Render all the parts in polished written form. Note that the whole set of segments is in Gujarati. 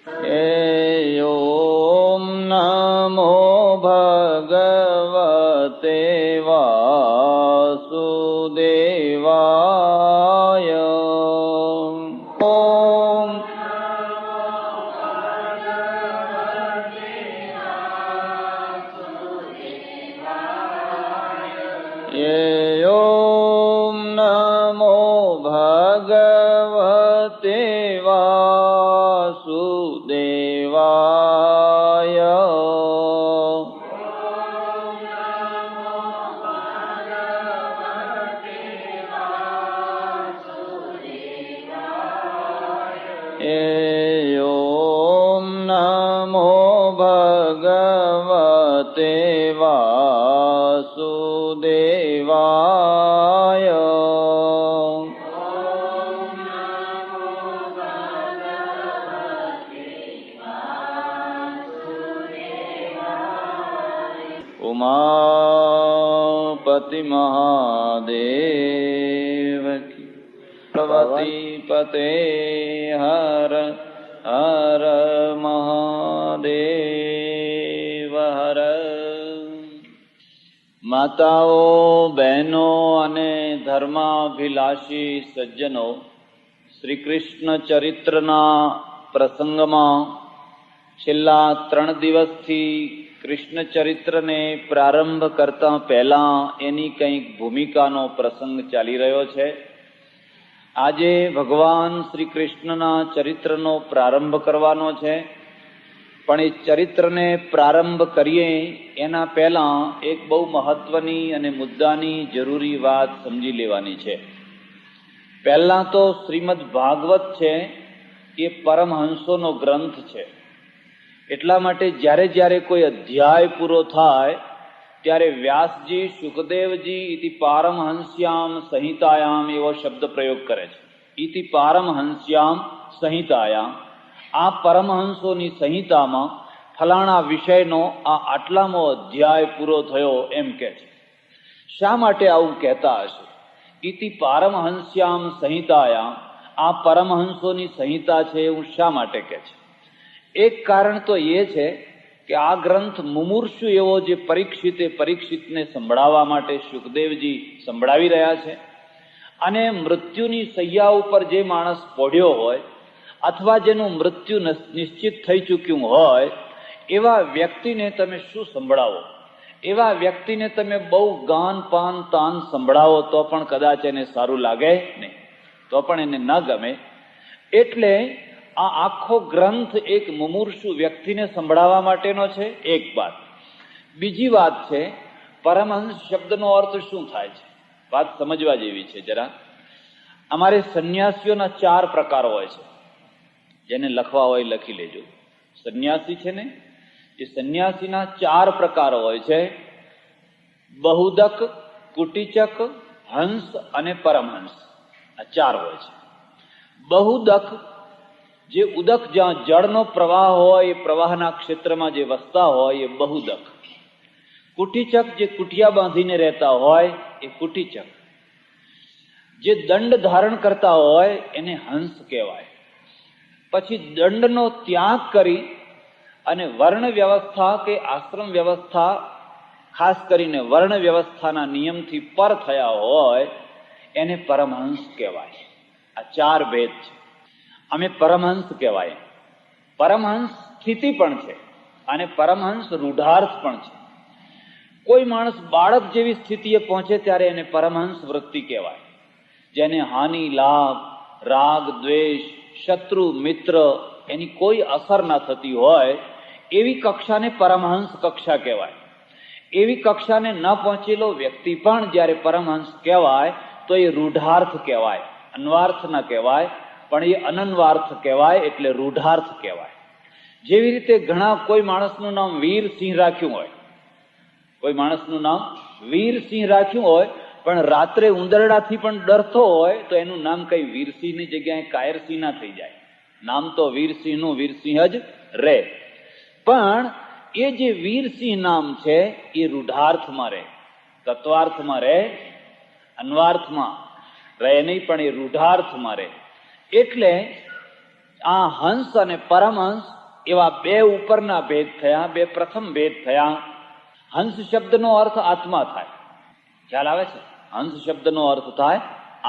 ઓમ નમો ભગવતે વાસુદેવાય. ઓમ ઓમ નમો ભગવતે વાસુદેવાય. ઓમ નમો ભગવતે વાસુદેવાય. ઉમાપતિ મહાદેવ કી. પાર્વતી પતે હર હર મહાદેવ હર. માતાઓ, બહેનો અને ધર્માભિલાષી સજ્જનો, શ્રી કૃષ્ણ ચરિત્રના પ્રસંગમાં છેલ્લા 3 દિવસથી કૃષ્ણ ચરિત્રને પ્રારંભ કરતા પહેલા એની કંઈક ભૂમિકાનો પ્રસંગ ચાલી રહ્યો છે. આજે ભગવાન શ્રી કૃષ્ણના ચરિત્રનો પ્રારંભ કરવાનો છે, પણ એ ચરિત્રને પ્રારંભ કરીએ એના પહેલા એક બહુ મહત્વની અને મુદ્દાની જરૂરી વાત સમજી લેવાની છે. પહેલા તો શ્રીમદ ભાગવત છે એ પરમહંસોનો ગ્રંથ છે. એટલા માટે જ્યારે જ્યારે કોઈ અધ્યાય પૂરો થાય ત્યારે વ્યાસજી શુકદેવજી ઇતિ પારમહંસ્યામ સંહિતાયામ એવો શબ્દ પ્રયોગ કરે છે. ઇતિ પારમહંસ્યામ સંહિતાયામ, આ પરમહંસોની સંહિતામાં ફલાણા વિષયનો આ આટલામો અધ્યાય પૂરો થયો એમ કે છે. શા માટે આવું કહેતા હશે? ઇતિ પારમહંસ્યામ સંહિતાયામ, આ પરમહંસોની સંહિતા છે એવું શા માટે કે છે? એક કારણ તો એ છે કે આ ગ્રંથ મુમૂર્ષુ એવો જે પરીક્ષિતને સંભળાવવા માટે શુકદેવજી સંભળાવી રહ્યા છે. અને મૃત્યુની સૈયા ઉપર જે માણસ પોઢ્યો હોય અથવા જેનું મૃત્યુ નિશ્ચિત થઈ ચૂક્યું હોય એવા વ્યક્તિને તમે શું સંભળાવો? એવા વ્યક્તિને તમે બહુ ગાન પાન તાન સંભળાવો તો પણ કદાચ એને સારું લાગે નહીં, તો પણ એને ન ગમે. એટલે આ આખો ગ્રંથ એક મુમૂર્ષુ વ્યક્તિને સંભળાવવા માટેનો છે, એક વાત. બીજી વાત છે, પરમહંસ શબ્દનો અર્થ શું થાય છે? વાત સમજવા જેવી છે જરા. અમારે સંન્યાસીઓના 4 પ્રકારો હોય છે. જેને લખવા હોય લખી લેજો. સંન્યાસી છે ને, એ સંન્યાસીના 4 પ્રકારો હોય છે: બહુદક, કુટીચક, હંસ અને પરમહંસ. આ 4 હોય છે. બહુદક, જે ઉદક, જ્યાં જળનો પ્રવાહ હોય એ પ્રવાહના ક્ષેત્રમાં જે વસતા હોય એ બહુદક. કુટીચક, જે કુટિયા બાંધીને રહેતા હોય એ કુટીચક. જે દંડ ધારણ કરતા હોય એને હંસ કહેવાય. પછી દંડનો ત્યાગ કરી અને વર્ણ વ્યવસ્થા કે આશ્રમ વ્યવસ્થા, ખાસ કરીને વર્ણ વ્યવસ્થાના નિયમથી પર થયા હોય એને પરમહંસ કહેવાય. આ 4 ભેદ છે. અમે પરમહંસ કહેવાય. પરમહંસ સ્થિતિ પણ છે અને પરમહંસ રૂઢાર્થ પણ છે. કોઈ માણસ બાળક જેવી સ્થિતિએ પહોંચે ત્યારે એને પરમહંસ વૃત્તિ કહેવાય. જેને હાનિ, લાભ, રાગ, દ્વેષ, શત્રુ, મિત્ર એની કોઈ અસર ના થતી હોય એવી કક્ષાને પરમહંસ કક્ષા કહેવાય. એવી કક્ષાને ન પહોંચેલો વ્યક્તિ પણ જ્યારે પરમહંસ કહેવાય તો એ રૂઢાર્થ કહેવાય, અન્વાર્થ ન કહેવાય, પણ એ અનન્વાર્થ કહેવાય, એટલે રૂઢાર્થ કહેવાય. જેવી રીતે ઘણા કોઈ માણસનું નામ વીરસિંહ રાખ્યું હોય, કોઈ માણસનું નામ વીરસિંહ રાખ્યું હોય પણ રાત્રે ઉંદરડાથી પણ ડરતો હોય તો એનું નામ કઈ વીરસિંહની જગ્યાએ કાયરસિંહ ના થઈ જાય. નામ તો વીરસિંહનું વીરસિંહ જ રહે. પણ એ જે વીરસિંહ નામ છે એ રૂઢાર્થમાં રહે, તત્વાર્થમાં રહે, અન્વાર્થમાં રહે નહીં, પણ એ રૂઢાર્થમાં રહે. એટલે આ હંસ અને પરમહંસ એવા બે ઉપરના ભેદ થયા, બે પ્રથમ ભેદ થયા. હંસ શબ્દનો અર્થ આત્મા થાય. ખ્યાલ આવે છે? હંસ શબ્દનો અર્થ થાય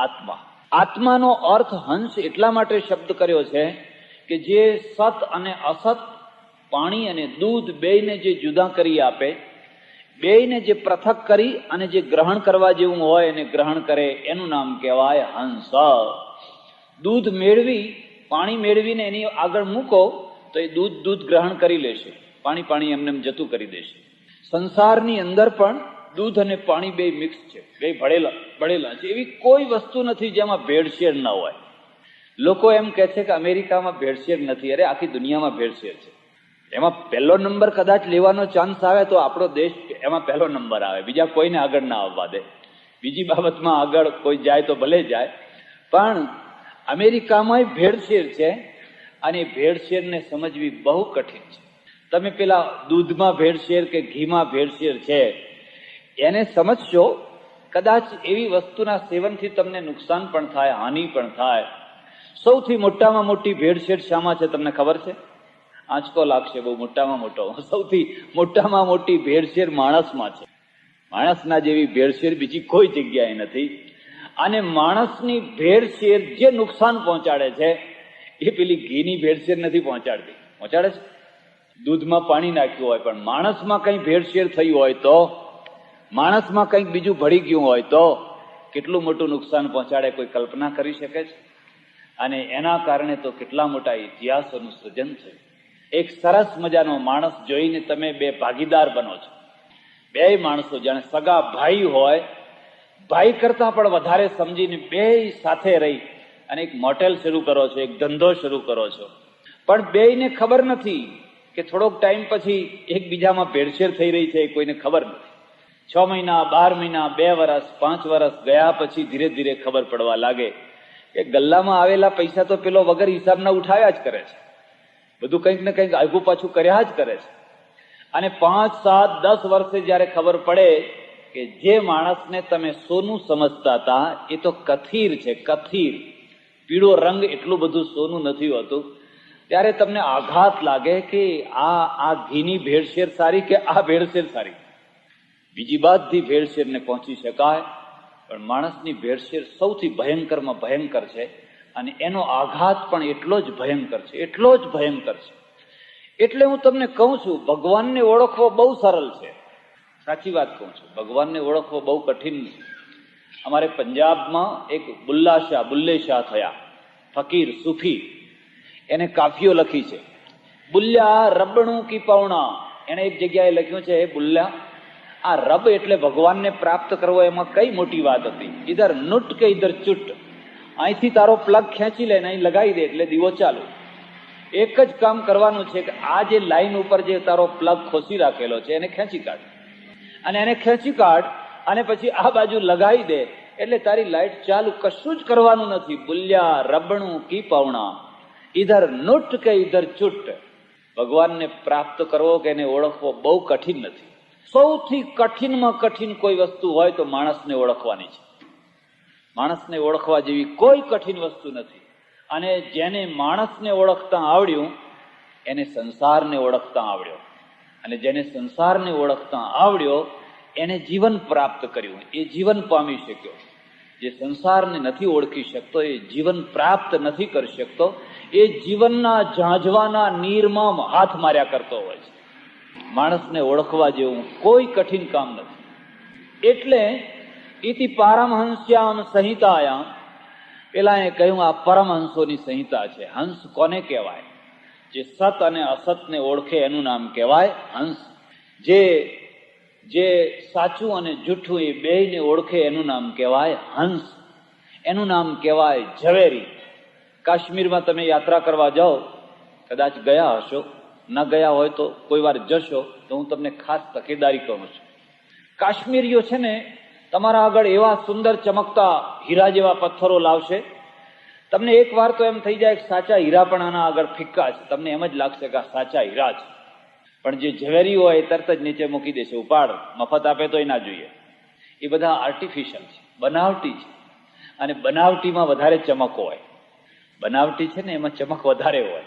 આત્મા. આત્માનો અર્થ હંસ એટલા માટે શબ્દ કર્યો છે કે જે સત અને અસત, પાણી અને દૂધ બેયને જે જુદા કરી આપે, બેયને જે પૃથક કરી અને જે ગ્રહણ કરવા જેવું હોય એને ગ્રહણ કરે, એનું નામ કહેવાય હંસ. દૂધ મેળવી, પાણી મેળવીને એની આગળ મૂકો તો એ દૂધ ગ્રહણ કરી લેશે, પાણી એમને જતું કરી દેશે. સંસારની અંદર પણ દૂધ અને પાણી બે મિક્સ છે, બે ભળેલા છે. એવી કોઈ વસ્તુ નથી જેમાં ભેળસેળ ન હોય. લોકો એમ કહે છે કે અમેરિકામાં ભેળસેળ નથી. અરે આખી દુનિયામાં ભેળસેળ છે. એમાં પહેલો નંબર કદાચ લેવાનો ચાન્સ આવે તો આપણો દેશ એમાં પહેલો નંબર આવે, બીજા કોઈને આગળ ના આવવા દે. બીજી બાબતમાં આગળ કોઈ જાય તો ભલે જાય, પણ અમેરિકામાં ભેળસેળ છે અને ભેળસેળને સમજવી બહુ કઠિન છે. તમે પેલા દૂધમાં ભેળસેળ કે ઘીમાં ભેળસેળ છે એને સમજશો, કદાચ એવી વસ્તુના સેવનથી તમને નુકસાન પણ થાય, હાનિ પણ થાય. સૌથી મોટામાં મોટી ભેળસેળ શામાં છે તમને ખબર છે? આંચકો લાગશે બહુ. મોટામાં મોટો, સૌથી મોટામાં મોટી ભેળસેળ માણસમાં છે. માણસના જેવી ભેળસેળ બીજી કોઈ જગ્યાએ નથી. અને માણસની ભેળસેળ જે નુકસાન પહોંચાડે છે એ પેલી ઘીની ભેળસેળ નથી પહોંચાડતી. પહોંચાડે છે? દૂધમાં પાણી નાખ્યું હોય પણ માણસમાં કંઈ ભેળસેળ થઈ હોય તો, માણસમાં કંઈક બીજું ભળી ગયું હોય તો કેટલું મોટું નુકસાન પહોંચાડે, કોઈ કલ્પના કરી શકે છે? અને એના કારણે તો કેટલા મોટા ઇતિહાસોનું સર્જન થયું. એક સરસ મજાનો માણસ જોઈને તમે બે ભાગીદાર બનો છો. બે માણસો જાણે સગા ભાઈ હોય, ભાઈ કરતા પણ વધારે સમજીને બે સાથે રહી અને એક મોટેલ શરૂ કરો છો, એક ધંધો શરૂ કરો છો. પણ બેયને ખબર નથી કે થોડોક ટાઈમ પછી એકબીજામાં ભેળસેળ થઈ રહી છે, કોઈને ખબર નથી. 6 મહિના, 12 મહિના, 2 વર્ષ, 5 વર્ષ ગયા પછી ધીરે ધીરે ખબર પડવા લાગે કે ગલ્લામાં આવેલા પૈસા તો પેલો વગર હિસાબના ઉઠાવ્યા જ કરે છે, બધું કંઈક ને કંઈક આગુ પાછું કર્યા જ કરે છે. અને 5, 7, 10 વર્ષે જયારે ખબર પડે કે જે માણસને તમે સોનું સમજતા હતા એ તો કથીર છે, કથીર, પીળો રંગ, એટલું બધું સોનું નથી હોતું, ત્યારે તમને આઘાત લાગે કે આ ઘીની ભેળસેળ સારી કે આ ભેળસેળ સારી. બીજી બધી ભેળસેળને પહોંચી શકાય, પણ માણસની ભેળસેળ સૌથી ભયંકરમાં ભયંકર છે અને એનો આઘાત પણ એટલો જ ભયંકર છે, એટલો જ ભયંકર છે. એટલે હું તમને કહું છું, ભગવાનને ઓળખવો બહુ સરળ છે. સાચી વાત કહું છું, ભગવાનને ઓળખવો બહુ કઠિન છે. અમારે પંજાબમાં એક બુલ્લે શાહ થયા, ફકીર સૂફી, એને કાફીઓ લખી છે, બુલ્યા રબણું કી પૌણા. એને એક જગ્યાએ લખ્યું છે, બુલ્યા, આ રબ એટલે ભગવાનને પ્રાપ્ત કરવો, એમાં કઈ મોટી વાત હતી? ઇધર નુટ કે ઇધર ચુટ. અહીંથી તારો પ્લગ ખેંચી લે ને અહીં લગાવી દે એટલે દીવો ચાલુ. એક જ કામ કરવાનું છે કે આ જે લાઈન ઉપર જે તારો પ્લગ ખોસી રાખેલો છે એને ખેંચી કાઢ, અને એને ખેંચી કાઢ અને પછી આ બાજુ લગાવી દે એટલે તારી લાઈટ ચાલુ. કશું જ કરવાનું નથી. બુલ્યા રબણું કી પૌણા, ઇધર નુટ કે ઇધર ચુટ. ભગવાનને પ્રાપ્ત કરવો કે એને ઓળખવો બહુ કઠિન નથી. સૌથી કઠિનમાં કઠિન કોઈ વસ્તુ હોય તો માણસને ઓળખવાની છે. માણસને ઓળખવા જેવી કોઈ કઠિન વસ્તુ નથી. અને જેને માણસને ઓળખતા આવડ્યું એને સંસારને ઓળખતા આવડ્યો, અને જેને સંસારને ઓળખતા આવડ્યો એને જીવન પ્રાપ્ત કર્યું, એ જીવન પામી શક્યો. જે સંસારને નથી ઓળખી શકતો, એ જીવન પ્રાપ્ત નથી કરી શકતો, એ જીવનના ઝાંઝવાના નીરમાં હાથ માર્યા કરતો હોય છે. માણસને ઓળખવા જેવું કોઈ કઠિન કામ નથી. એટલે ઇતિ પારમહંસ્યામ સંહિતાયામ, પેલા એ કહ્યું આ પરમહંસોની સંહિતા છે. હંસ કોને કહેવાય? જે સત અને અસતને ઓળખે એનું નામ કહેવાય હંસ. જે સાચું અને જૂઠું એ બેયને ઓળખે એનું નામ કહેવાય હંસ. એનું નામ કહેવાય ઝવેરી. કાશ્મીરમાં તમે યાત્રા કરવા જાઓ, કદાચ ગયા હશો, ન ગયા હોય તો કોઈ વાર જશો તો હું તમને ખાસ તકેદારી કહું છું. કાશ્મીરીઓ છે ને તમારા આગળ એવા સુંદર ચમકતા હીરા જેવા પથ્થરો લાવશે, તમને એક વાર તો એમ થઈ જાય કે સાચા હીરા પણ આના આગળ ફિક્કા છે, તમને એમ જ લાગશે કે આ સાચા હીરા છે. પણ જે ઝવેરી હોય એ તરત જ નીચે મૂકી દેશે, ઉપાડ, મફત આપે તોય ના જોઈએ. એ બધા આર્ટિફિશિયલ છે, બનાવટી છે. અને બનાવટીમાં વધારે ચમક હોય. બનાવટી છે ને એમાં ચમક વધારે હોય.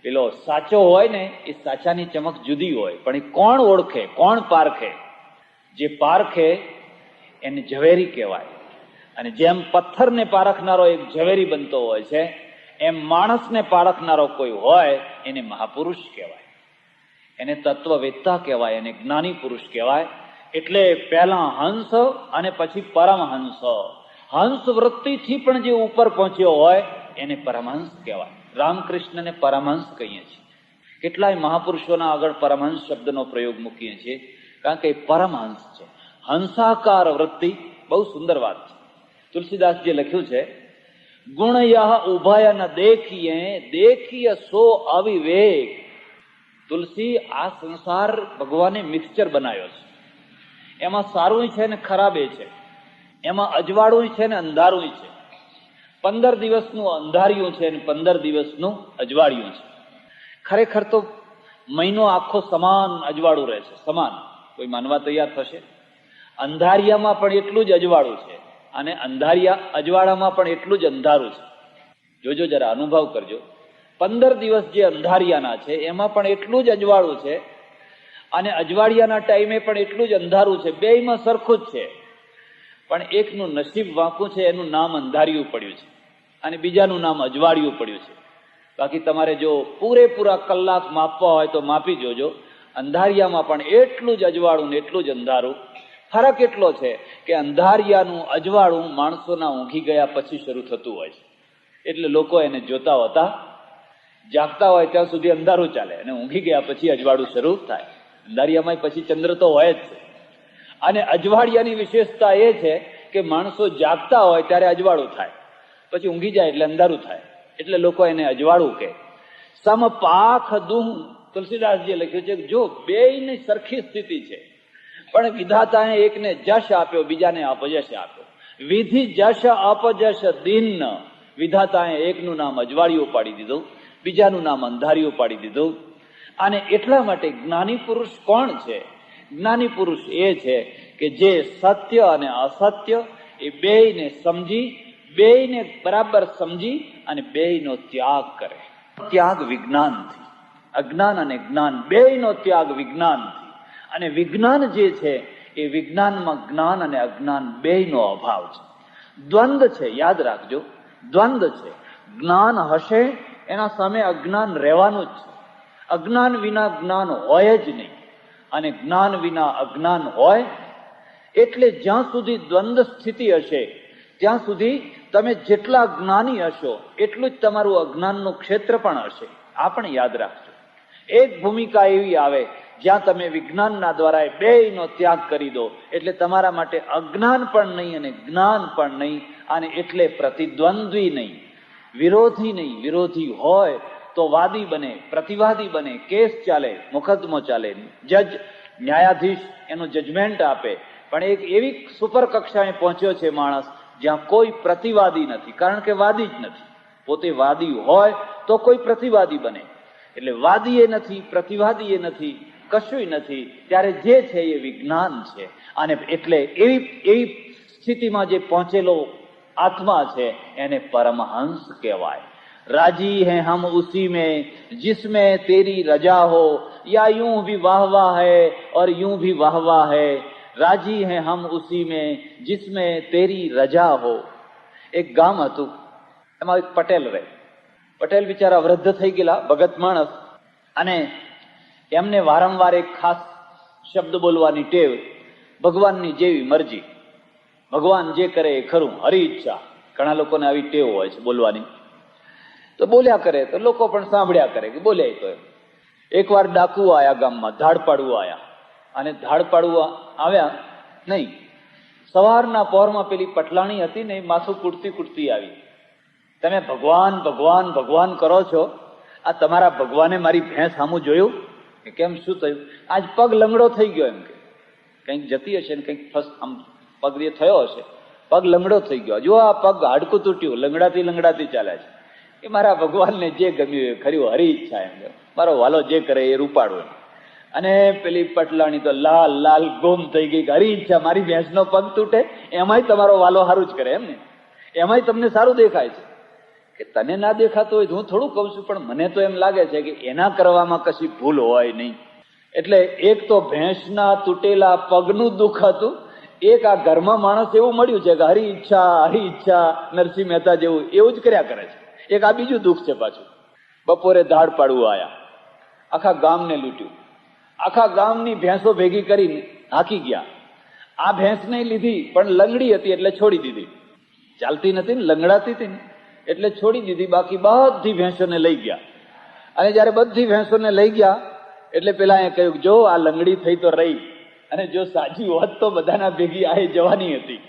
પેલો સાચો હોય ને એ સાચાની ચમક જુદી હોય, પણ એ કોણ ઓળખે, કોણ પારખે? જે પારખે એને ઝવેરી કહેવાય. અને જેમ પથ્થરને પારખનારો એક ઝવેરી બનતો હોય છે, એમ માણસને પારખનારો કોઈ હોય એને મહાપુરુષ કહેવાય, એને તત્વવેત્તા કહેવાય, એને જ્ઞાની પુરુષ કહેવાય. એટલે પહેલા હંસ અને પછી પરમહંસ. હંસ વૃત્તિથી પણ જે ઉપર પહોંચ્યો હોય એને પરમહંસ કહેવાય. રામકૃષ્ણને પરમહંસ કહીએ છીએ. કેટલાય મહાપુરુષોના આગળ પરમહંસ શબ્દનો પ્રયોગ મૂકીએ છીએ, કારણ કે એ પરમહંસ છે. હંસાકાર વૃત્તિ, બહુ સુંદર વાત છે. તુલસીદાસજીએ લખ્યું છે, ગુણયઃ ઉભય ન દેખીએ, દેખીએ સો અવિવેક. તુલસી, આ સંસાર ભગવાને મિક્સચર બનાવ્યો છે. એમાં સારું છે ને ખરાબ છે, એમાં અજવાળું છે ને અંધારું છે. 15 દિવસનું અંધારિયું છે અને 15 દિવસનું અજવાળિયું છે. ખરેખર તો મહિનો આખો સમાન અજવાળું રહે છે, સમાન. કોઈ માનવા તૈયાર થશે? અંધારિયામાં પણ એટલું જ અજવાળું છે અને અજવાળામાં પણ એટલું જ અંધારું છે. જોજો, જરા અનુભવ કરજો. 15 દિવસ જે અંધારિયાના છે એમાં પણ એટલું જ અજવાળું છે અને અજવાળિયાના ટાઈમે પણ એટલું જ અંધારું છે. બેયમાં સરખું જ છે, પણ એકનું નસીબ વાંકું છે, એનું નામ અંધારિયું પડ્યું છે અને બીજાનું નામ અજવાળિયું પડ્યું છે. બાકી તમારે જો પૂરેપૂરા કલાક માપવા હોય તો માપી જોજો. અંધારિયામાં પણ એટલું જ અજવાળું ને એટલું જ અંધારું. ફરક એટલો છે કે અંધારિયાનું અજવાળું માણસોના ઊંઘી ગયા પછી શરૂ થતું હોય છે, એટલે લોકો એને જોતા હોતા જાગતા હોય ત્યાં સુધી અંધારું ચાલે અને ઊંઘી ગયા પછી અજવાળું શરૂ થાય. અંધારિયામાં પછી ચંદ્ર તો હોય જ છે. અને અજવાળિયાની વિશેષતા એ છે કે માણસો જાગતા હોય ત્યારે અજવાળું થાય, પછી ઊંઘી જાય એટલે અંધારું થાય, એટલે લોકો એને અજવાળું કહે. સમ પાખ દુહ, તુલસીદાસજીએ લખ્યું છે, જો બેયની સરખી સ્થિતિ છે, પણ વિધાતાએ એકને જશ આપ્યો, બીજાને અપજશ આપ્યો. વિધિ જશ અપજશ દિન, વિધાતાએ એકનું નામ અજવાળિયું પાડી દીધું, બીજાનું નામ અંધારિયું પાડી દીધું. અને એટલા માટે જ્ઞાની પુરુષ કોણ છે? જ્ઞાની પુરુષ એ છે કે જે સત્ય અને અસત્ય એ બેયને સમજી, બેયને બરાબર સમજી અને બેયનો ત્યાગ કરે. ત્યાગ વિજ્ઞાનથી, અજ્ઞાન અને જ્ઞાન બેયનો ત્યાગ વિજ્ઞાનથી. અને વિજ્ઞાન જે છે એ વિજ્ઞાનમાં જ્ઞાન અને અજ્ઞાન બેયનો અભાવ છે. દ્વંદ છે, યાદ રાખજો, દ્વંદ છે. જ્ઞાન હશે એના સામે અજ્ઞાન રહેવાનું જ છે. અજ્ઞાન વિના જ્ઞાન હોય જ નહીં અને જ્ઞાન વિના અજ્ઞાન હોય. એટલે જ્યાં સુધી દ્વંદ સ્થિતિ હશે ત્યાં સુધી તમે જેટલા જ્ઞાની હશો એટલું જ તમારું અજ્ઞાનનું ક્ષેત્ર પણ હશે. આ પણ યાદ રાખજો. એક ભૂમિકા એવી આવે જ્યાં તમે વિજ્ઞાનના દ્વારા બેયનો ત્યાગ કરી દો, એટલે તમારા માટે અજ્ઞાન પણ નહીં અને જ્ઞાન પણ નહીં, અને એટલે પ્રતિદ્વંદ્વી નહીં, વિરોધી નહીં. વિરોધી હોય તો વાદી બને, પ્રતિવાદી બને, કેસ ચાલે, મુકદ્દમો ચાલે, જજ ન્યાયાધીશ એનું જજમેન્ટ આપે. પણ એક એવી સુપર કક્ષાએ પહોંચ્યો છે માણસ જ્યાં કોઈ પ્રતિવાદી નથી, કારણ કે વાદી જ નથી. પોતે વાદી હોય તો કોઈ પ્રતિવાદી બને, એટલે વાદી એ નથી, પ્રતિવાદી એ નથી, કશું નથી. ત્યારે જે છે એ વિજ્ઞાન છે. અને એટલે એવી સ્થિતિમાં જે પહોંચેલો આત્મા છે એને પરમહંસ કહેવાય. राजी हैं हम उसी में जिसमें तेरी रजा हो, या यूं भी वाह वाह है और यूं भी वाह वाह है. राजी हैं हम उसी में जिसमें तेरी रजा हो. એક ગામ હતું, એમાં એક પટેલ રહે. પટેલ બિચારા વૃદ્ધ થઈ ગયેલા, ભગત માણસ, અને એમને વારંવાર એક ખાસ શબ્દ બોલવાની ટેવ, ભગવાનની જેવી મરજી, ભગવાન જે કરે એ ખરું, હરી ઈચ્છા. ઘણા લોકોને આવી ટેવ હોય છે બોલવાની, તો બોલ્યા કરે તો લોકો પણ સાંભળ્યા કરે કે બોલ્યા. તો એકવાર ડાકુ આયા ગામમાં, ધાડ પાડવું આયા, અને ધાડ પાડવું આવ્યા નહીં, સવારના પહોરમાં પેલી પટલાણી હતી ને એ માથું કૂટતી કૂટતી આવી. તમે ભગવાન ભગવાન ભગવાન કરો છો, આ તમારા ભગવાને મારી ભેંસ સામું જોયું કે કેમ, શું થયું? આજ પગ લંગડો થઈ ગયો, એમ કે કંઈક જતી હશે ને કંઈક આમ પગ એ થયો હશે, પગ લંગડો થઈ ગયો. જો આ પગ હાડકું તૂટ્યું, લંગડાતી લંગડાતી ચાલે છે. એ મારા ભગવાનને જે ગમ્યું એ ખર્યું, હરી ઈચ્છા, એમ મારો વાલો જે કરે એ રૂપાડું. અને પેલી પટલાણી તો લાલ લાલ ગોમ થઈ ગઈ, હરી ઈચ્છા, મારી ભેંસનો પગ તૂટે, એમાંય તમારો વાલો સારું જ કરે, એમ ને, એમાંય તમને સારું દેખાય છે. કે તને ના દેખાતો હોય તો હું થોડું કહું છું, પણ મને તો એમ લાગે છે કે એના કરવામાં કશી ભૂલ હોય નહીં. એટલે એક તો ભેંસના તૂટેલા પગનું દુઃખ હતું, એક આ ઘરમાં માણસ એવું મળ્યું છે કે હરી ઈચ્છા નરસિંહ મહેતા જેવું એવું જ કર્યા કરે છે. એક આ બીજું દુઃખ છે પાછું. બપોરે ધાડ પાડવું આયા, આખા ગામને લૂંટ્યું, આખા ગામની ભેંસો ભેગી કરીને હાકી ગયા. આ ભેંસ નહીં લીધી, પણ લંગડી હતી એટલે છોડી દીધી. ચાલતી નથી ને, લંગડાતી હતી ને એટલે છોડી દીધી. બાકી બધી ભેંસોને લઈ ગયા. અને જયારે બધી ભેંસોને લઈ ગયા એટલે પેલા એ કહ્યું, જો આ લંગડી થઈ તો રહી, અને જો સાજી હોત તો બધાના ભેગી આ જવાની હતી.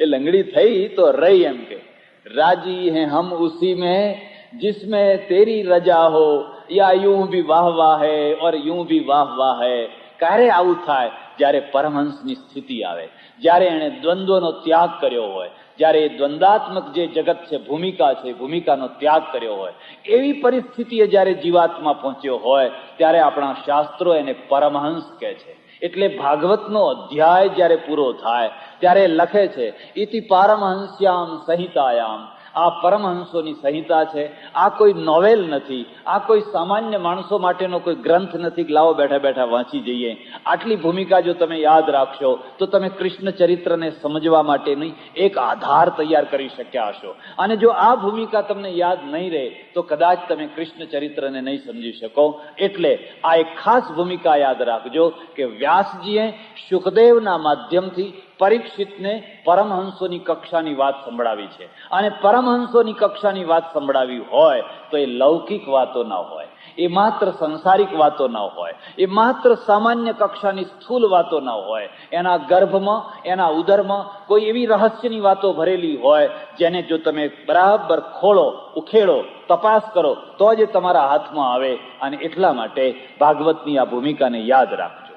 એ લંગડી થઈ તો રહી. એમ કે રાજી હે હમ ઉસી में जिसमें तेरी रजा हो, या यूं भी वाह वाह है और यूं भी वाह वाह है. ક્યારે આવું થાય? જ્યારે પરમહંસની સ્થિતિ આવે, જ્યારે એને દ્વંદ્વનો ત્યાગ કર્યો હોય, જ્યારે એ દ્વંદાત્મક જે જગત છે, ભૂમિકા છે, ભૂમિકાનો ત્યાગ કર્યો હોય, એવી પરિસ્થિતિએ જ્યારે જીવાત્મા પહોંચ્યો હોય ત્યારે આપણા શાસ્ત્રો એને પરમહંસ કહે છે. એટલે ભાગવતનો અધ્યાય જ્યારે પૂરો થાય ત્યારે લખે છે, ઇતિ પારમહંસ્યામ સંહિતાયામ. આ પરમહંસોની સંહિતા છે. આ કોઈ નોવેલ નથી, આ કોઈ સામાન્ય માણસો માટેનો કોઈ ગ્રંથ નથી કે લાવો બેઠા બેઠા વાંચી જઈએ. આટલી ભૂમિકા જો તમે યાદ રાખશો તો તમે કૃષ્ણ ચરિત્રને સમજવા માટેની એક આધાર તૈયાર કરી શક્યા હશો. અને જો આ ભૂમિકા તમને યાદ નહીં રહે તો કદાચ તમે કૃષ્ણ ચરિત્રને નહીં સમજી શકો. એટલે આ એક ખાસ ભૂમિકા યાદ રાખજો કે વ્યાસજીએ સુખદેવના માધ્યમથી પરીક્ષિતને પરમહંસોની કક્ષાની વાત સંભળાવી છે. અને પરમહંસોની કક્ષાની વાત સંભળાવી હોય તો એ લૌકિક વાતો ના હોય, એ માત્ર સંસારિક વાતો ના હોય, એ માત્ર સામાન્ય કક્ષાની સ્થૂલ વાતો ના હોય. એના ગર્ભમાં, એના ઉદરમાં કોઈ એવી રહસ્યની વાતો ભરેલી હોય જેને જો તમે બરાબર ખોળો, ઉખેડો, તપાસ કરો તો જ તમારા હાથમાં આવે. અને એટલા માટે ભાગવતની આ ભૂમિકાને યાદ રાખજો.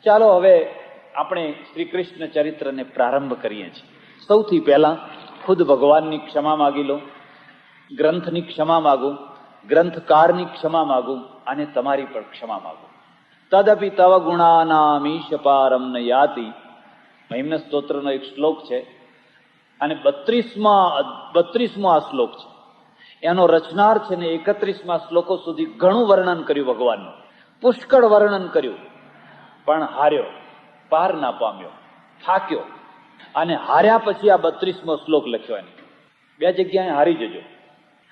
ચાલો હવે આપણે શ્રી કૃષ્ણ ચરિત્રને પ્રારંભ કરીએ છીએ. સૌથી પહેલા ખુદ ભગવાનની ક્ષમા માગી લો, ગ્રંથની ક્ષમા માગું, ગ્રંથકારની ક્ષમા માગું, અને તમારી પણ ક્ષમા માગું. તદપી તવ ગુણાનામીશ પારમ ન યાતિ. મહિમ્ન સ્તોત્રનો એક શ્લોક છે અને 32મો આ શ્લોક છે. એનો રચનાર છે ને 31મા શ્લોકો સુધી ઘણું વર્ણન કર્યું ભગવાનનું, પુષ્કળ વર્ણન કર્યું, પણ હાર્યો, પાર ના પામ્યો, થાક્યો. અને હાર્યા પછી આ 32મો શ્લોક લખ્યો. એને બે જગ્યાએ હારી જજો.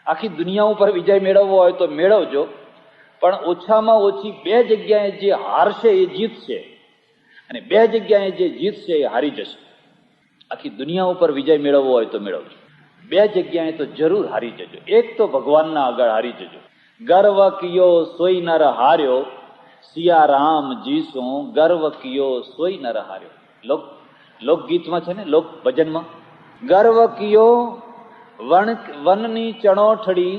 આખી દુનિયા ઉપર વિજય મેળવવો હોય તો મેળવજો, પણ ઓછામાં ઓછી બે જગ્યાએ જે હારશે એ જીતશે, અને બે જગ્યાએ જે જીતશે એ હારી જશે. આખી દુનિયા ઉપર વિજય મેળવવો હોય તો મેળવજો, બે જગ્યાએ તો જરૂર હારી જજો. એક તો ભગવાનના આગળ હારી જજો. ગર્વ કિયો સોઈ નર હાર્યો, સિયા રામ જીસો ગર્વ કિયો સોઈ નર હાર્યો. લોકગીતમાં છે ને, લોક ભજનમાં, ગર્વ કિયો વનની ચણોઠડી,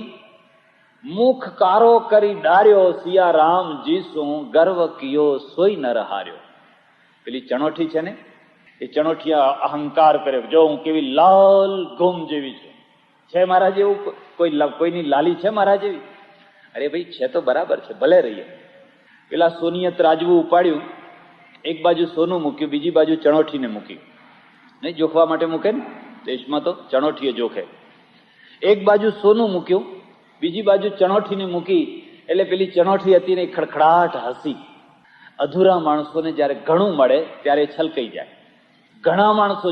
મુખ કારો કરી ડાર્યો, સિયા રામ જીસો ગર્વ કિયો સોઈ નર હાર્યો. પેલી ચણોઠી છે ને, એ ચણોઠિયા અહંકાર કરે, જો હું કેવી લાલ ઘૂમ જેવી છું. છે મારા જેવું કોઈની લાલી છે મારા જેવી? અરે ભાઈ છે તો બરાબર છે, ભલે રહીએ. પેલા સોનીએ ત્રાજવું ઉપાડ્યું, એક બાજુ સોનું મૂક્યું, બીજી બાજુ ચણોઠીને મૂકી. નહીં જોખવા માટે મૂકે ને, દેશમાં તો ચણોઠીએ જોખે. એક બાજુ સોનું મૂક્યું, બીજી બાજુ ચણોઠીને મૂકી, એટલે પેલી ચણોઠી હતી ને ખડખડાટ હસી. અધૂરા માણસોને જયારે ઘણું મળે ત્યારે છલકાઈ જાય. ઘણા માણસો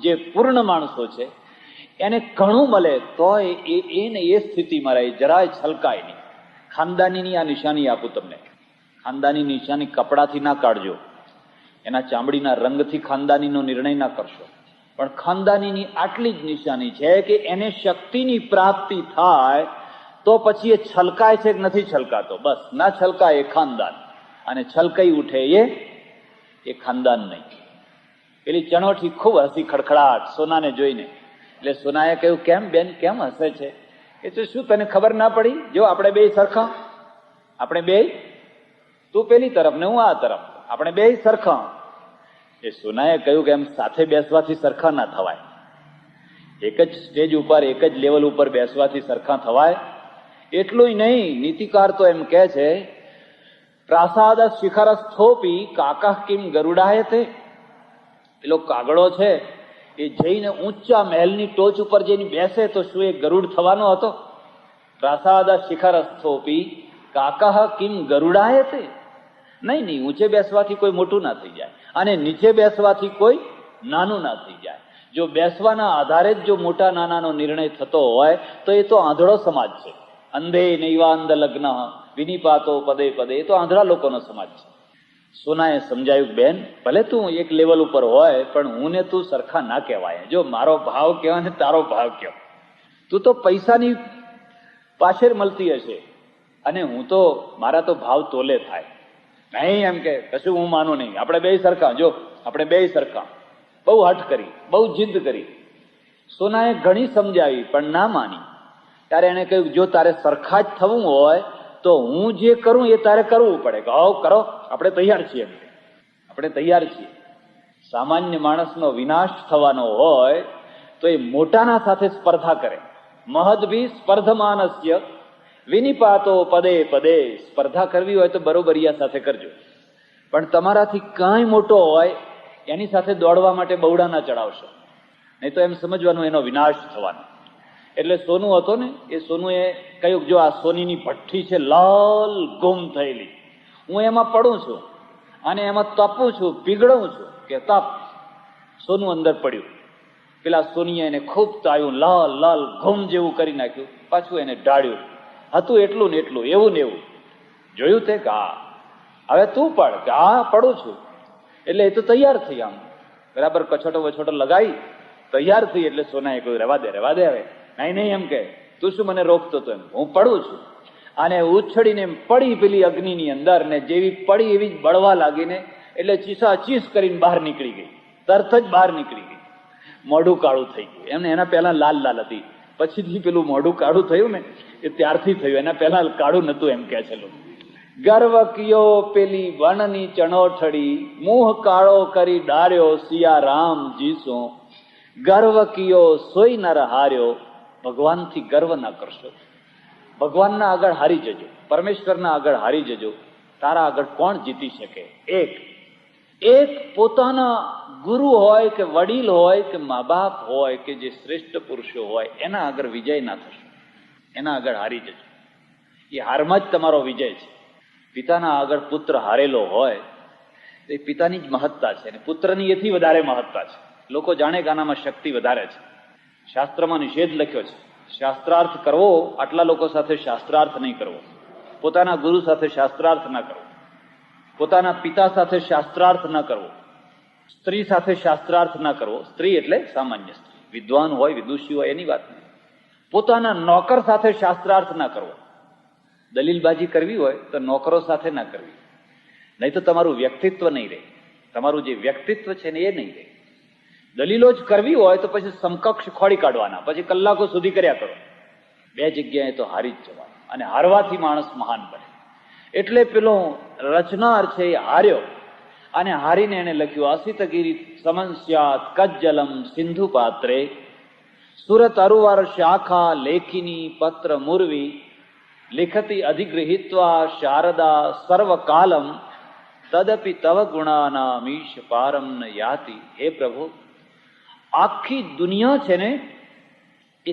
જે પૂર્ણ માણસો છે એને ઘણું મળે તો એને એ સ્થિતિમાં રહે, જરાય છલકાય નહીં. ખાનદાનીની આ નિશાની આપું તમને. ખાનદાની નિશાની કપડાથી ના કાઢજો, એના ચામડીના રંગથી ખાનદાનીનો નિર્ણય ના કરશો, પણ ખાનદાનીની આટલી જ નિશાની છે કે એને શક્તિની પ્રાપ્તિ થાય તો પછી એ છલકાય છે કે નથી છલકાતો. બસ ના છલકાય એ ખાનદાન, અને છલકાઈ ઉઠે એ ખાનદાન નહીં. પેલી ચણોઠી ખૂબ હસી, ખડખડાટ સોનાને જોઈને. એટલે સોનાએ કહ્યું, કેમ બેન, કેમ હસે છે? એ તો શું તને ખબર ના પડી? જો આપણે બે સરખા, આપણે બે, તું પેલી તરફ ને હું આ તરફ, આપણે બે સરખા. એ સોનાએ કહ્યું કે એમ સાથે બેસવાથી સરખા ના થવાય. એક જ સ્ટેજ ઉપર, એક જ લેવલ ઉપર બેસવાથી સરખા થવાય? એટલું નહીં, નીતિકાર તો એમ કહે છે, પ્રાસાદ શિખર સ્થોપી કાકા કિમ ગરુડાય તે. પેલો કાગડો છે એ જઈને ઊંચા મહેલની ટોચ ઉપર જઈને બેસે તો શું એ ગરુડ થવાનો હતો? પ્રાસાદ શિખરસ્થોપી કાકહ કિમ ગરુડાય તે? નહીં, ઊંચે બેસવાથી કોઈ મોટું ના થઈ જાય અને નીચે બેસવાથી કોઈ નાનું ના થઈ જાય. જો બેસવાના આધારે જ જો મોટા નાનાનો નિર્ણય થતો હોય તો એ તો આંધળો સમાજ છે. અંધે નૈવાંધ લગ્ન વિનિપાતો પદે પદે, એ તો આંધળા લોકોનો સમાજ છે. સોનાએ સમજાયું, બેન ભલે તું એક લેવલ ઉપર હોય પણ હું ને તું સરખા ના કહેવાય. જો મારો ભાવ કહેવાય ને તારો ભાવ કહેવાય. તું તો પૈસાની પાછળ મળતી હશે અને હું તો મારા તો ભાવ તોલે થાય. નહીં એમ કે કશું હું માનું નહીં, આપણે બે સરખા. જો આપણે બે સરખા. બહુ હઠ કરી, બહુ જીદ કરી. સોનાએ ઘણી સમજાવી પણ ના માની. ત્યારે એને કહ્યું, જો તારે સરખા જ થવું હોય તો હું જે કરું એ તારે કરવું પડે. કહો કરો, આપણે તૈયાર છીએ. આપણે તૈયાર છીએ. સામાન્ય માણસનો વિનાશ થવાનો હોય તો એ મોટાના સાથે સ્પર્ધા કરે. મહદભી સ્પર્ધમાનસ્ય વિનિપાતો પદે પદે. સ્પર્ધા કરવી હોય તો બરોબરિયા સાથે કરજો, પણ તમારાથી કાંઈ મોટો હોય એની સાથે દોડવા માટે બહુડા ના ચડાવશો, નહીં તો એમ સમજવાનું એનો વિનાશ થવાનો. એટલે સોનું હતો ને, એ સોનુએ કહ્યું, જો આ સોનીની ભઠ્ઠી છે લાલ ગુમ થયેલી, હું એમાં પડું છું અને એમાં તપું છું, પીગળું છું કે તપ. સોનું અંદર પડ્યું. પેલા સોનીએ એને ખૂબ તાયું, લાલ લાલ ઘુમ જેવું કરી નાખ્યું. પાછું એને ઢાળ્યું. હતું એટલું ને એટલું, એવું ને એવું. જોયું તે કે હા હવે તું પડ, કે હા પડું છું. એટલે એ તો તૈયાર થઈ, આમ બરાબર કછોટો વછોટો લગાવી તૈયાર થઈ. એટલે સોનાએ કહ્યું, રહેવા દે રહેવા દે હવે. નહીં નહીં એમ કે તું શું મને રોકતો તો? એમ હું પડું છું. અને ઉછળીને પડી પેલી અગ્નિની અંદર ને જેવી પડી એવી જ બળવા લાગીને એટલે ચીસા ચીસ કરીને બહાર નીકળી ગઈ. તરત જ બહાર નીકળી ગઈ. મોઢું કાળું થઈ ગયું. એમને એના પહેલા લાલ લાલ હતી, પછીથી પેલું મોઢું કાળું થયું ને એ ત્યારથી થયું, એના પહેલા કાળું નતું એમ કે છે લોકો. ગર્વ કિયો પેલી વનની ચણોઠડી, મુહ કાળો કરી ડાર્યો સિયા રામ જીસો. ગર્વ કિયો સોઈ નર હાર્યો. ભગવાનથી ગર્વ ના કરશો. ભગવાનના આગળ હારી જજો, પરમેશ્વરના આગળ હારી જજો. તારા આગળ કોણ જીતી શકે? એક પોતાના ગુરુ હોય કે વડીલ હોય કે મા બાપ હોય કે જે શ્રેષ્ઠ પુરુષો હોય એના આગળ વિજય ના થશો. એના આગળ હારી જજો. એ હારમાં જ તમારો વિજય છે. પિતાના આગળ પુત્ર હારેલો હોય તો એ પિતાની જ મહત્તા છે, અને પુત્રની એથી વધારે મહત્તા છે. લોકો જાણે કે આનામાં શક્તિ વધારે છે. શાસ્ત્રમાં નિષેધ લખ્યો છે, શાસ્ત્રાર્થ કરવો, આટલા લોકો સાથે શાસ્ત્રાર્થ નહીં કરવો. પોતાના ગુરુ સાથે શાસ્ત્રાર્થ ના કરવો. પોતાના પિતા સાથે શાસ્ત્રાર્થ ના કરવો. સ્ત્રી સાથે શાસ્ત્રાર્થ ના કરવો. સ્ત્રી એટલે સામાન્ય સ્ત્રી, વિદ્વાન હોય વિદુષી હોય એની વાત નહીં. પોતાના નોકર સાથે શાસ્ત્રાર્થ ના કરવો. દલીલબાજી કરવી હોય તો નોકરો સાથે ના કરવી, નહીં તો તમારું વ્યક્તિત્વ નહીં રહે. તમારું જે વ્યક્તિત્વ છે ને એ નહીં રહે. દલીલો જ કરવી હોય તો પછી સમકક્ષ ખોડી કાઢવાના, પછી કલાકો સુધી કર્યા કરો. બે જગ્યાએ તો હારી જ જવાનું, અને હારવાથી માણસ મહાન બને. એટલે પેલો રચનાર છે એ હાર્યો, અને હારીને એને લખ્યું, અસિતગીરી સમસ્યાત કજ્જલમ સિંધુ પાત્રે, સુરત અરુવર શાખા લેખિની પત્ર મુરવી, લિખતી અધિગૃહિત્વા શારદા સર્વકાલમ, તદપિ તવ ગુણાના મીશ પારમ ન યાતિ. હે પ્રભુ, આખી દુનિયા છે ને એ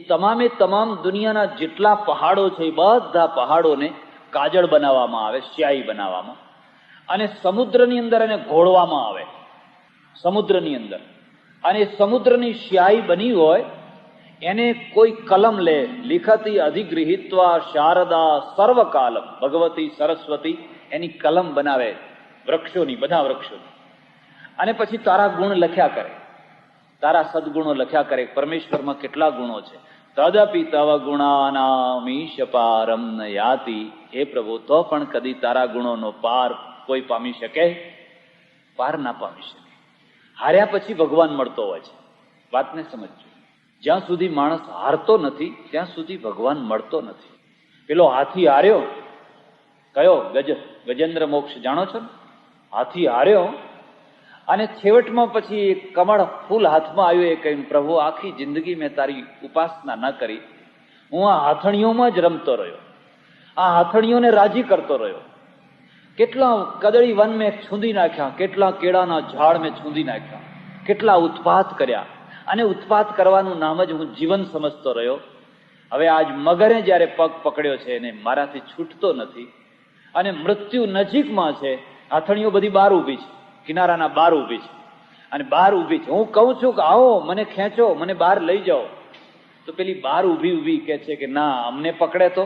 તમામ દુનિયાના જેટલા પહાડો છે એ બધા પહાડોને કાજળ બનાવવામાં આવે, સ્યાહી બનાવવામાં, અને સમુદ્રની અંદર એને ઘોળવામાં આવે. સમુદ્રની અંદર, અને સમુદ્રની સ્યાહી બની હોય એને કોઈ કલમ લે, લિખતી અધિગૃહિત્વા શારદા સર્વકાલમ, ભગવતી સરસ્વતી એની કલમ બનાવે વૃક્ષોની, બધા વૃક્ષોની, અને પછી તારા ગુણ લખ્યા કરે, તારા સદગુણો લખ્યા કરે. પરમેશ્વરમાં કેટલા ગુણો છે. તદપિ તવ ગુણાનામીશ પારમ ન યાતિ. હે પ્રભુ, તો પણ કદી તારા ગુણોનો પાર કોઈ પામી શકે? પાર ના પામી શકે. હાર્યા પછી ભગવાન મળતો હોય છે. વાતને સમજજો. જ્યાં સુધી માણસ હારતો નથી ત્યાં સુધી ભગવાન મળતો નથી. પેલો હાથી હાર્યો, કયો? ગજેન્દ્ર મોક્ષ જાણો છો ને? હાથી હાર્યો, અને છેવટમાં પછી એક કમળ ફૂલ હાથમાં આવ્યું. એ કહ્યું, પ્રભુ, આખી જિંદગી મેં તારી ઉપાસના ન કરી, હું આ હાથણીઓમાં જ રમતો રહ્યો, આ હાથણીઓને રાજી કરતો રહ્યો. કેટલા કદળી વન મેં છૂંદી નાખ્યા, કેટલા કેળાના ઝાડ મેં છૂંદી નાખ્યા, કેટલા ઉત્પાત કર્યા, અને ઉત્પાત કરવાનું નામ જ હું જીવન સમજતો રહ્યો. હવે આજ મગરે જ્યારે પગ પકડ્યો છે એને મારાથી છૂટતો નથી અને મૃત્યુ નજીકમાં છે. હાથણીઓ બધી બહાર ઊભી છે, કિનારાના બહાર ઊભી છે અને બહાર ઊભી છે. હું કહું છું કે આવો, મને ખેંચો, મને બહાર લઈ જાઓ. તો પેલી બહાર ઊભી કહે છે કે ના, અમને પકડે તો,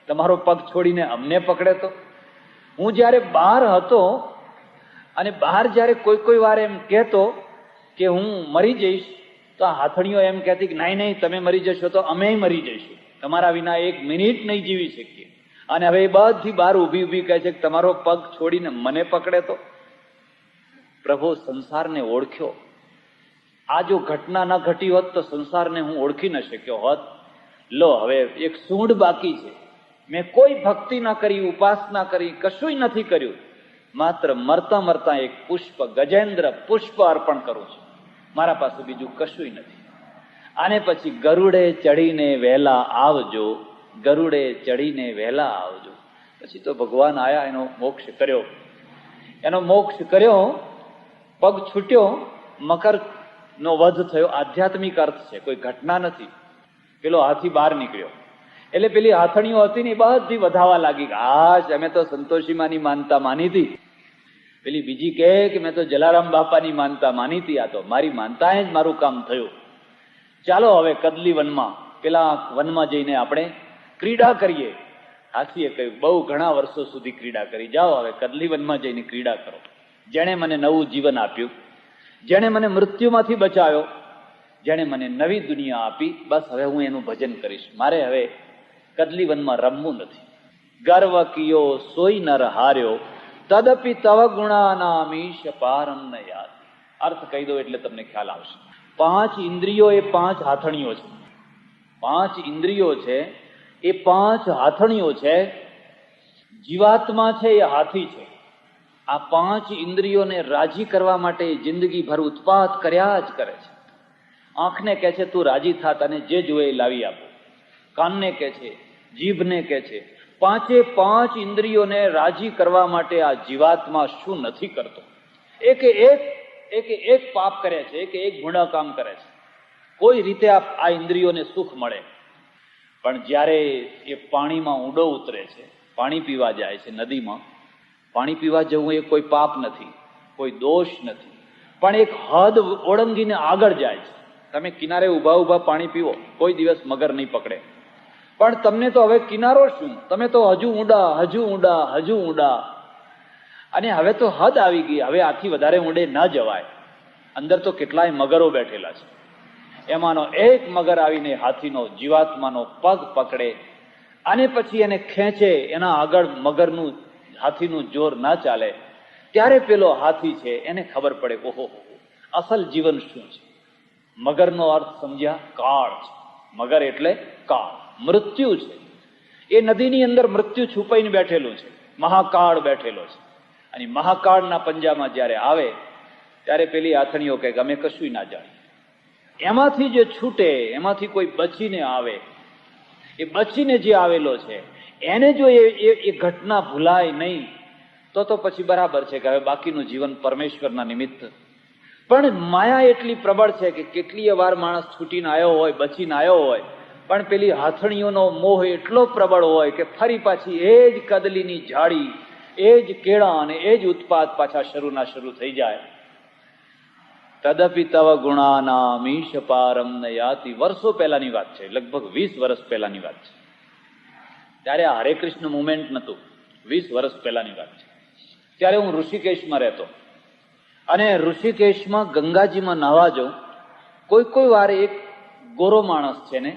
તમારો પગ છોડીને અમને પકડે તો. હું જ્યારે બહાર હતો અને બહાર જ્યારે કોઈ વાર એમ કહેતો કે હું મરી જઈશ, તો આ હાથણીઓ એમ કહેતી કે નહીં, તમે મરી જશો તો અમે મરી જઈશું, તમારા વિના 1 મિનિટ નહીં જીવી શકીએ. અને હવે એ બધી બહાર ઊભી કહે છે કે તમારો પગ છોડીને મને પકડે તો. પ્રભુ સંસારને ઓળખ્યો. આ જો ઘટના ન ઘટી હોત તો સંસારને હું ઓળખી ન શક્યો હોત. લો, હવે એક સૂંઢ બાકી છે. મેં કોઈ ભક્તિ ન કરી, ઉપાસના કરી, કશું નથી કર્યું. માત્ર મરતા મરતા એક પુષ્પ, ગજેન્દ્ર પુષ્પ અર્પણ કરું છું. મારા પાસે બીજું કશું નથી. આને પછી ગરુડે ચડીને વહેલા આવજો, ગરુડે ચડીને વહેલા આવજો. પછી તો ભગવાન આયા, એનો મોક્ષ કર્યો, પગ છૂટ્યો, મકરનો વધ થયો. આધ્યાત્મિક અર્થ છે, કોઈ ઘટના નથી. પેલો હાથી બહાર નીકળ્યો એટલે પેલી હાથણીઓ હતી ને એ બધી વધાવા લાગી. અમે તો સંતોષીમાની માનતા માની હતી. પેલી બીજી કહે કે મેં તો જલારામ બાપાની માનતા માની હતી. આ તો મારી માનતાએ જ મારું કામ થયું. ચાલો હવે કદલી વનમાં, પેલા વનમાં જઈને આપણે ક્રીડા કરીએ. હાથીએ કહ્યું, બહુ ઘણા વર્ષો સુધી ક્રીડા કરી, જાઓ હવે કદલી વનમાં જઈને ક્રીડા કરો. જેણે મને નવું જીવન આપ્યું, જેણે મને મૃત્યુમાંથી બચાવ્યો, જેણે મને નવી દુનિયા આપી, બસ હવે હું એનું ભજન કરીશ. મારે હવે કદલી વનમાં રમવું નથી. ગર્વ કિયો સોઈ નર હાર્યો, તદપી તવ ગુણાનામીશ પારમ ન યાદ. અર્થ કહી દો એટલે તમને ખ્યાલ આવશે. 5 ઇન્દ્રિયો એ 5 હાથણીઓ છે. 5 ઇન્દ્રિયો છે એ 5 હાથણીઓ છે. જીવાત્મા છે એ હાથી છે. આ 5 ઇન્દ્રિયોને રાજી કરવા માટે જિંદગીભર ઉત્પાત કર્યા જ કરે છે. આંખને કહે છે તું રાજી થા, તને જે જોઈએ લાવી આપો. કાનને કહે છે, જીભને કહે છે. 5 ઇન્દ્રિયોને રાજી કરવા માટે આ જીવાત્મા શું નથી કરતો. એક પાપ કરે છે, એક ગુના કામ કરે છે. કોઈ રીતે આ ઇન્દ્રિયોને સુખ મળે. પણ જ્યારે એ પાણીમાં ઊંડો ઉતરે છે, પાણી પીવા જાય છે, નદીમાં પાણી પીવા જવું એ કોઈ પાપ નથી, કોઈ દોષ નથી. પણ એક હદ ઓળંગીને આગળ જાય છે. તમે કિનારે ઊભા પાણી પીવો, કોઈ દિવસ મગર નહીં પકડે. પણ તમને તો હવે કિનારો શું, તમે તો હજુ ઊંડા. અને હવે તો હદ આવી ગઈ, હવે આથી વધારે ઊંડે ન જવાય. અંદર તો કેટલાય મગરો બેઠેલા છે. એમાંનો એક મગર આવીને હાથીનો, જીવાત્માનો પગ પકડે અને પછી એને ખેંચે. એના આગળ મગરનું, હાથીનું જોર ના ચાલે. ત્યારે પેલો હાથી છે એને ખબર પડે, ઓહો, અસલ જીવન શું છે. મગરનો અર્થ સમજ્યા? કાળ છે. મગર એટલે કાળ, મૃત્યુ છે. એ નદીની અંદર મૃત્યુ છુપાઈને બેઠેલું છે, મહાકાળ બેઠેલો છે. અને મહાકાળના પંજામાં જ્યારે આવે ત્યારે પેલી હાથણીઓ કહે અમે કશું ના જાણીએ. એમાંથી જે છૂટે, એમાંથી કોઈ બચીને આવે, એ બચીને જે આવેલો છે એને જો એ ઘટના ભૂલાય નહીં તો પછી બરાબર છે કે હવે બાકીનું જીવન પરમેશ્વરના નિમિત્ત. પણ માયા એટલી પ્રબળ છે કે કેટલીય વાર માણસ છૂટીને આવ્યો હોય, બચીને આવ્યો હોય, પણ પેલી હાથણીઓનો મોહ એટલો પ્રબળ હોય કે ફરી પાછી એ જ કદલીની ઝાડી, એ જ કેળા અને એ જ ઉત્પાદ પાછા શરૂ થઈ જાય. તદપી તવ ગુણાનામીશ પારમ ન યાતિ. વર્ષો પહેલાની વાત છે, લગભગ 20 વર્ષ પહેલાની વાત છે. ત્યારે આ હરે કૃષ્ણ મુવમેન્ટ નહોતું. 20 વર્ષ પહેલાની વાત છે. ત્યારે હું ઋષિકેશમાં રહેતો અને ઋષિકેશમાં ગંગાજીમાં નાહવા જાઉં. કોઈ વાર એક ગોરો માણસ છે ને,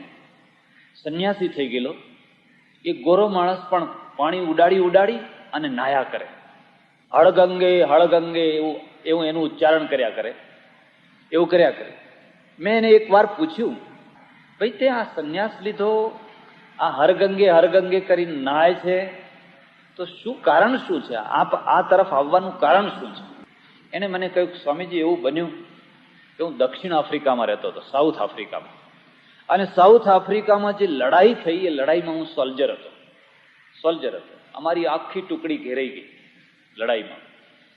સંન્યાસી થઈ ગયેલો, એ ગોરો માણસ પણ પાણી ઉડાડી અને નાહ્યા કરે. હળગંગે એવું એનું ઉચ્ચારણ કર્યા કરે. મેં એને એક વાર પૂછ્યું, ભાઈ તે આ સંન્યાસ લીધો, આ હરગંગે કરીને નાય છે, તો શું કારણ શું છે? આ તરફ આવવાનું કારણ શું છે? એને મને કહ્યું, સ્વામીજી એવું બન્યું કે હું દક્ષિણ આફ્રિકામાં રહેતો હતો, સાઉથ આફ્રિકામાં. અને સાઉથ આફ્રિકામાં જે લડાઈ થઈ, એ લડાઈમાં હું સોલ્જર હતો. અમારી આખી ટુકડી ઘેરાઈ ગઈ લડાઈમાં,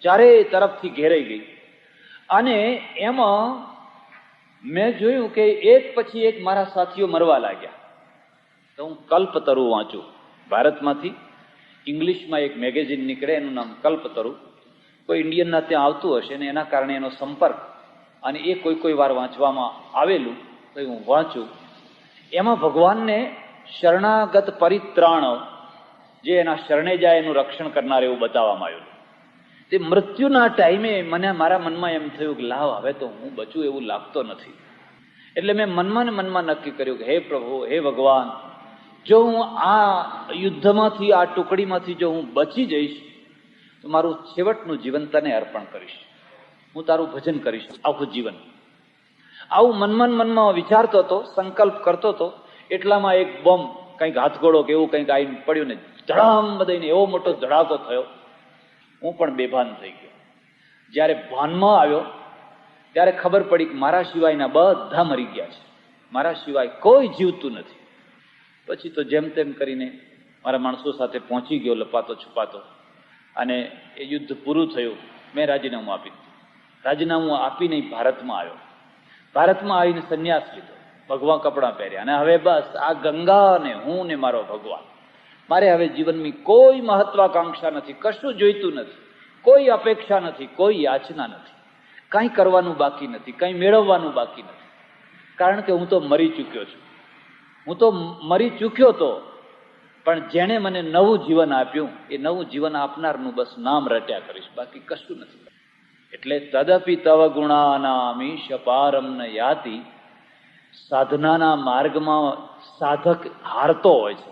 ચારે તરફથી ઘેરાઈ ગઈ. અને એમાં મેં જોયું કે એક પછી એક મારા સાથીઓ મરવા લાગ્યા. તો હું કલ્પતરુ વાંચું. ભારતમાંથી ઇંગ્લિશમાં એક મેગેઝિન નીકળે, એનું નામ કલ્પતરુ. કોઈ ઇન્ડિયનના ત્યાં આવતું હશે ને એના કારણે એનો સંપર્ક, અને એ કોઈ વાર વાંચવામાં આવેલું તો હું વાંચું. એમાં ભગવાનને શરણાગત પરિત્રાણ, જે એના શરણે જાય એનું રક્ષણ કરનાર, એવું બતાવવામાં આવ્યું. તે મૃત્યુના ટાઈમે મને મારા મનમાં એમ થયું કે લાવ, હવે તો હું બચું એવું લાગતો નથી. એટલે મેં મનમાં ને મનમાં નક્કી કર્યું કે હે પ્રભુ, હે ભગવાન, જો હું આ યુદ્ધમાંથી, આ ટુકડીમાંથી જો હું બચી જઈશ તો મારું છેવટનું જીવન તને અર્પણ કરીશ. હું તારું ભજન કરીશ આખું જીવન. આવું મનમાં વિચારતો હતો, સંકલ્પ કરતો હતો. એટલામાં એક બોમ્બ, કંઈક હાથગોળો કે એવું કંઈક આવીને પડ્યું ને ધડામ બધાને એવો મોટો ધડાકો થયો. હું પણ બેભાન થઈ ગયો. જ્યારે ભાનમાં આવ્યો ત્યારે ખબર પડી કે મારા સિવાયના બધા મરી ગયા છે, મારા સિવાય કોઈ જીવતું નથી. પછી તો જેમ તેમ કરીને મારા માણસો સાથે પહોંચી ગયો, લપાતો છુપાતો, અને એ યુદ્ધ પૂરું થયું. મેં રાજીનામું આપી દીધું. રાજીનામું આપીને ભારતમાં આવ્યો. ભારતમાં આવીને સંન્યાસ લીધો, ભગવા કપડાં પહેર્યા, અને હવે બસ આ ગંગા ને હું ને મારો ભગવાન. મારે હવે જીવનની કોઈ મહત્વાકાંક્ષા નથી, કશું જોઈતું નથી, કોઈ અપેક્ષા નથી, કોઈ યાચના નથી, કંઈ કરવાનું બાકી નથી, કંઈ મેળવવાનું બાકી નથી. કારણ કે હું તો મરી ચૂક્યો છું. હું તો મરી ચૂક્યો તો, પણ જેણે મને નવું જીવન આપ્યું એ નવું જીવન આપનારનું બસ નામ રટ્યા કરીશ, બાકી કશું નથી. એટલે તદપિ તવ ગુણાનામીશ પારમ ન યાતિ. સાધનાના માર્ગમાં સાધક હારતો હોય છે,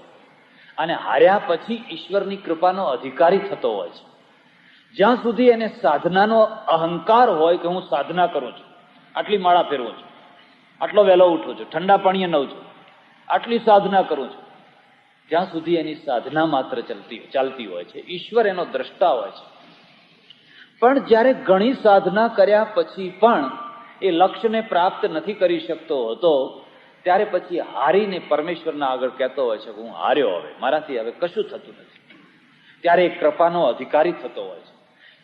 અને હાર્યા પછી ઈશ્વરની કૃપાનો અધિકારી થતો હોય છે. જ્યાં સુધી એને સાધનાનો અહંકાર હોય કે હું સાધના કરું છું, આટલી માળા ફેરવું છું, આટલો વહેલો ઉઠું છું, ઠંડા પાણીએ નવું છું, આટલી સાધના કરું છું, જ્યાં સુધી એની સાધના માત્ર ચાલતી હોય છે, ઈશ્વર એનો દ્રષ્ટા હોય છે. પણ જ્યારે ઘણી સાધના કર્યા પછી પણ એ લક્ષ્યને પ્રાપ્ત નથી કરી શકતો હતો, ત્યારે પછી હારીને પરમેશ્વરના આગળ કહેતો હોય છે કે હું હાર્યો, હવે મારાથી હવે કશું થતું નથી. ત્યારે એ કૃપાનો અધિકારી થતો હોય છે.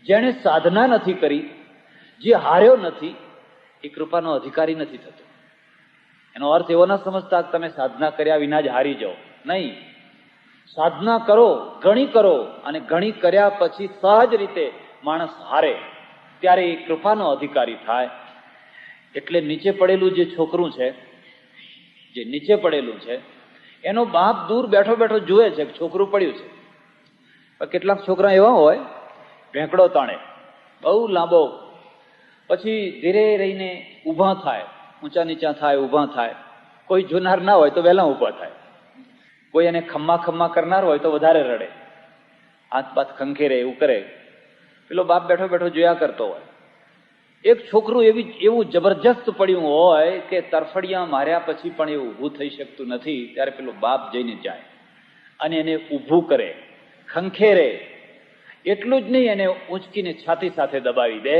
જેણે સાધના નથી કરી, જે હાર્યો નથી, એ કૃપાનો અધિકારી નથી થતો. એનો અર્થ એવો ના સમજતા કે તમે સાધના કર્યા વિના જ હારી જાઓ. નહીં, સાધના કરો, ઘણી કરો, અને ઘણી કર્યા પછી સહજ રીતે માણસ હારે, ત્યારે એ કૃપાનો અધિકારી થાય. એટલે નીચે પડેલું જે છોકરું છે, જે નીચે પડેલું છે, એનો બાપ દૂર બેઠો બેઠો જુએ છે કે છોકરું પડ્યું છે. પણ કેટલાક છોકરા એવા હોય, ભેંકડો તાણે બહુ લાંબો, પછી ધીરે રહીને ઊભા થાય, ઊંચા નીચા થાય, ઊભા થાય. કોઈ જોનાર ના હોય તો વહેલા ઊભા થાય. કોઈ એને ખમ્મા કરનાર હોય તો વધારે રડે, હાથ બાથ ખંખેરે, એવું કરે. પેલો બાપ બેઠો બેઠો જોયા કરતો હોય. એક છોકરું એવું જબરજસ્ત પડ્યું હોય કે તરફડિયા માર્યા પછી પણ એ ઊભું થઈ શકતું નથી. ત્યારે પેલો બાપ જઈને જાય અને એને ઊભું કરે, ખંખેરે. એટલું જ નહીં, એને ઊંચકીને છાતી સાથે દબાવી દે.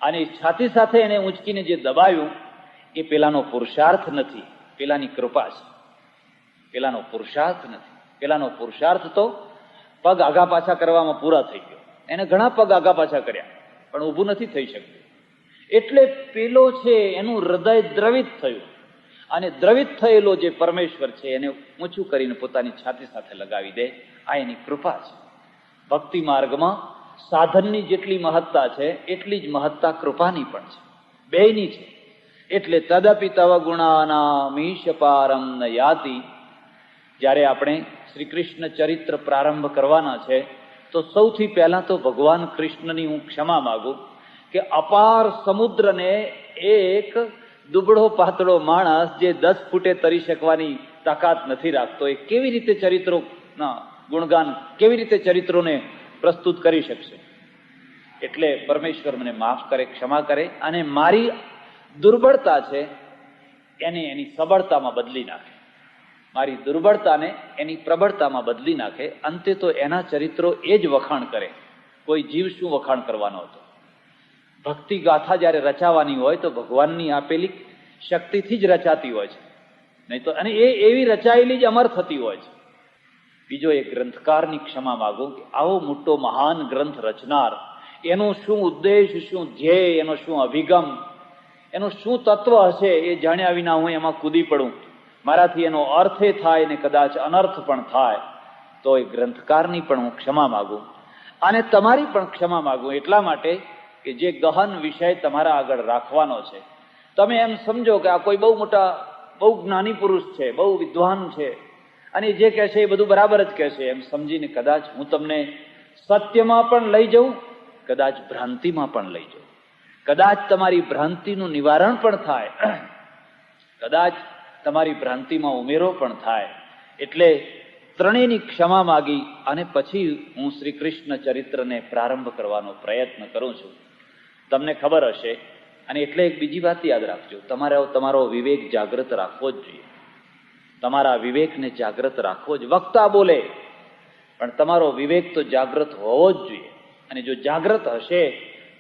અને છાતી સાથે એને ઊંચકીને જે દબાવ્યું એ પેલાનો પુરુષાર્થ નથી, પેલાની કૃપા છે. પેલાનો પુરુષાર્થ નથી. પેલાનો પુરુષાર્થ તો પગ આગા પાછા કરવામાં પૂરા થઈ ગયો. એને ઘણા પગ આગા પાછા કર્યા, પણ ઊભું નથી થઈ શકતું. એટલે પેલો છે એનું હૃદય દ્રવિત થયું, અને દ્રવિત થયેલો જે પરમેશ્વર છે એને ઊંચું કરીને પોતાની છાતી સાથે લગાવી દે. આ એની કૃપા છે. ભક્તિ માર્ગમાં સાધનની જેટલી મહત્તા છે એટલી જ મહત્તા કૃપાની પણ છે, બેયની છે. એટલે તદપિ તવ ગુણાનામીશ પારમ ન યાતિ. જ્યારે આપણે શ્રી કૃષ્ણ ચરિત્ર પ્રારંભ કરવાના છે તો સૌથી પહેલા તો ભગવાન કૃષ્ણની હું ક્ષમા માગું કે અપાર સમુદ્રને એક દુબળો પાતળો માણસ જે 10 ફૂટે તરી શકવાની તાકાત નથી રાખતો, એ કેવી રીતે ચરિત્રોના ગુણગાન, કેવી રીતે ચરિત્રોને પ્રસ્તુત કરી શકશે. એટલે પરમેશ્વર મને માફ કરે, ક્ષમા કરે, અને મારી દુર્બળતા છે એને એની સબળતામાં બદલી નાખે. મારી દુર્બળતાને એની પ્રબળતામાં બદલી નાખે. અંતે તો એના ચરિત્રો એ જ વખાણ કરે. કોઈ જીવ શું વખાણ કરવાનો હતો? ભક્તિ ગાથા જ્યારે રચાવાની હોય તો ભગવાનની આપેલી શક્તિથી જ રચાતી હોય છે, નહીં તો, અને એ એવી રચાયેલી જ અમર થતી હોય છે. બીજો એક ગ્રંથકારની ક્ષમા માગું કે આવો મોટો મહાન ગ્રંથ રચનાર, એનો શું ઉદ્દેશ, શું ધ્યેય, એનો શું અભિગમ, એનું શું તત્વ હશે એ જાણ્યા વિના હું એમાં કૂદી પડું, મારાથી એનો અર્થે થાય ને કદાચ અનર્થ પણ થાય, તો એ ગ્રંથકારની પણ હું ક્ષમા માગું અને તમારી પણ ક્ષમા માગું, એટલા માટે કે જે ગહન વિષય તમારા આગળ રાખવાનો છે, તમે એમ સમજો કે આ કોઈ બહુ મોટા, બહુ જ્ઞાની પુરુષ છે, બહુ વિદ્વાન છે, અને જે કહે છે એ બધું બરાબર જ કહે છે એમ સમજીને કદાચ હું તમને સત્યમાં પણ લઈ જાઉં, કદાચ ભ્રાંતિમાં પણ લઈ જાઉં, કદાચ તમારી ભ્રાંતિનું નિવારણ પણ થાય, કદાચ તમારી ભ્રાંતિમાં ઉમેરો પણ થાય. એટલે ત્રણેયની ક્ષમા માગી અને પછી હું શ્રી કૃષ્ણ ચરિત્રને પ્રારંભ કરવાનો પ્રયત્ન કરું છું. તમને ખબર હશે, અને એટલે એક બીજી વાત યાદ રાખજો, તમારો વિવેક જાગૃત રાખવો જ જોઈએ. તમારા વિવેકને જાગૃત રાખવો જ. વક્તા બોલે પણ તમારો વિવેક તો જાગૃત હોવો જ જોઈએ. અને જો જાગૃત હશે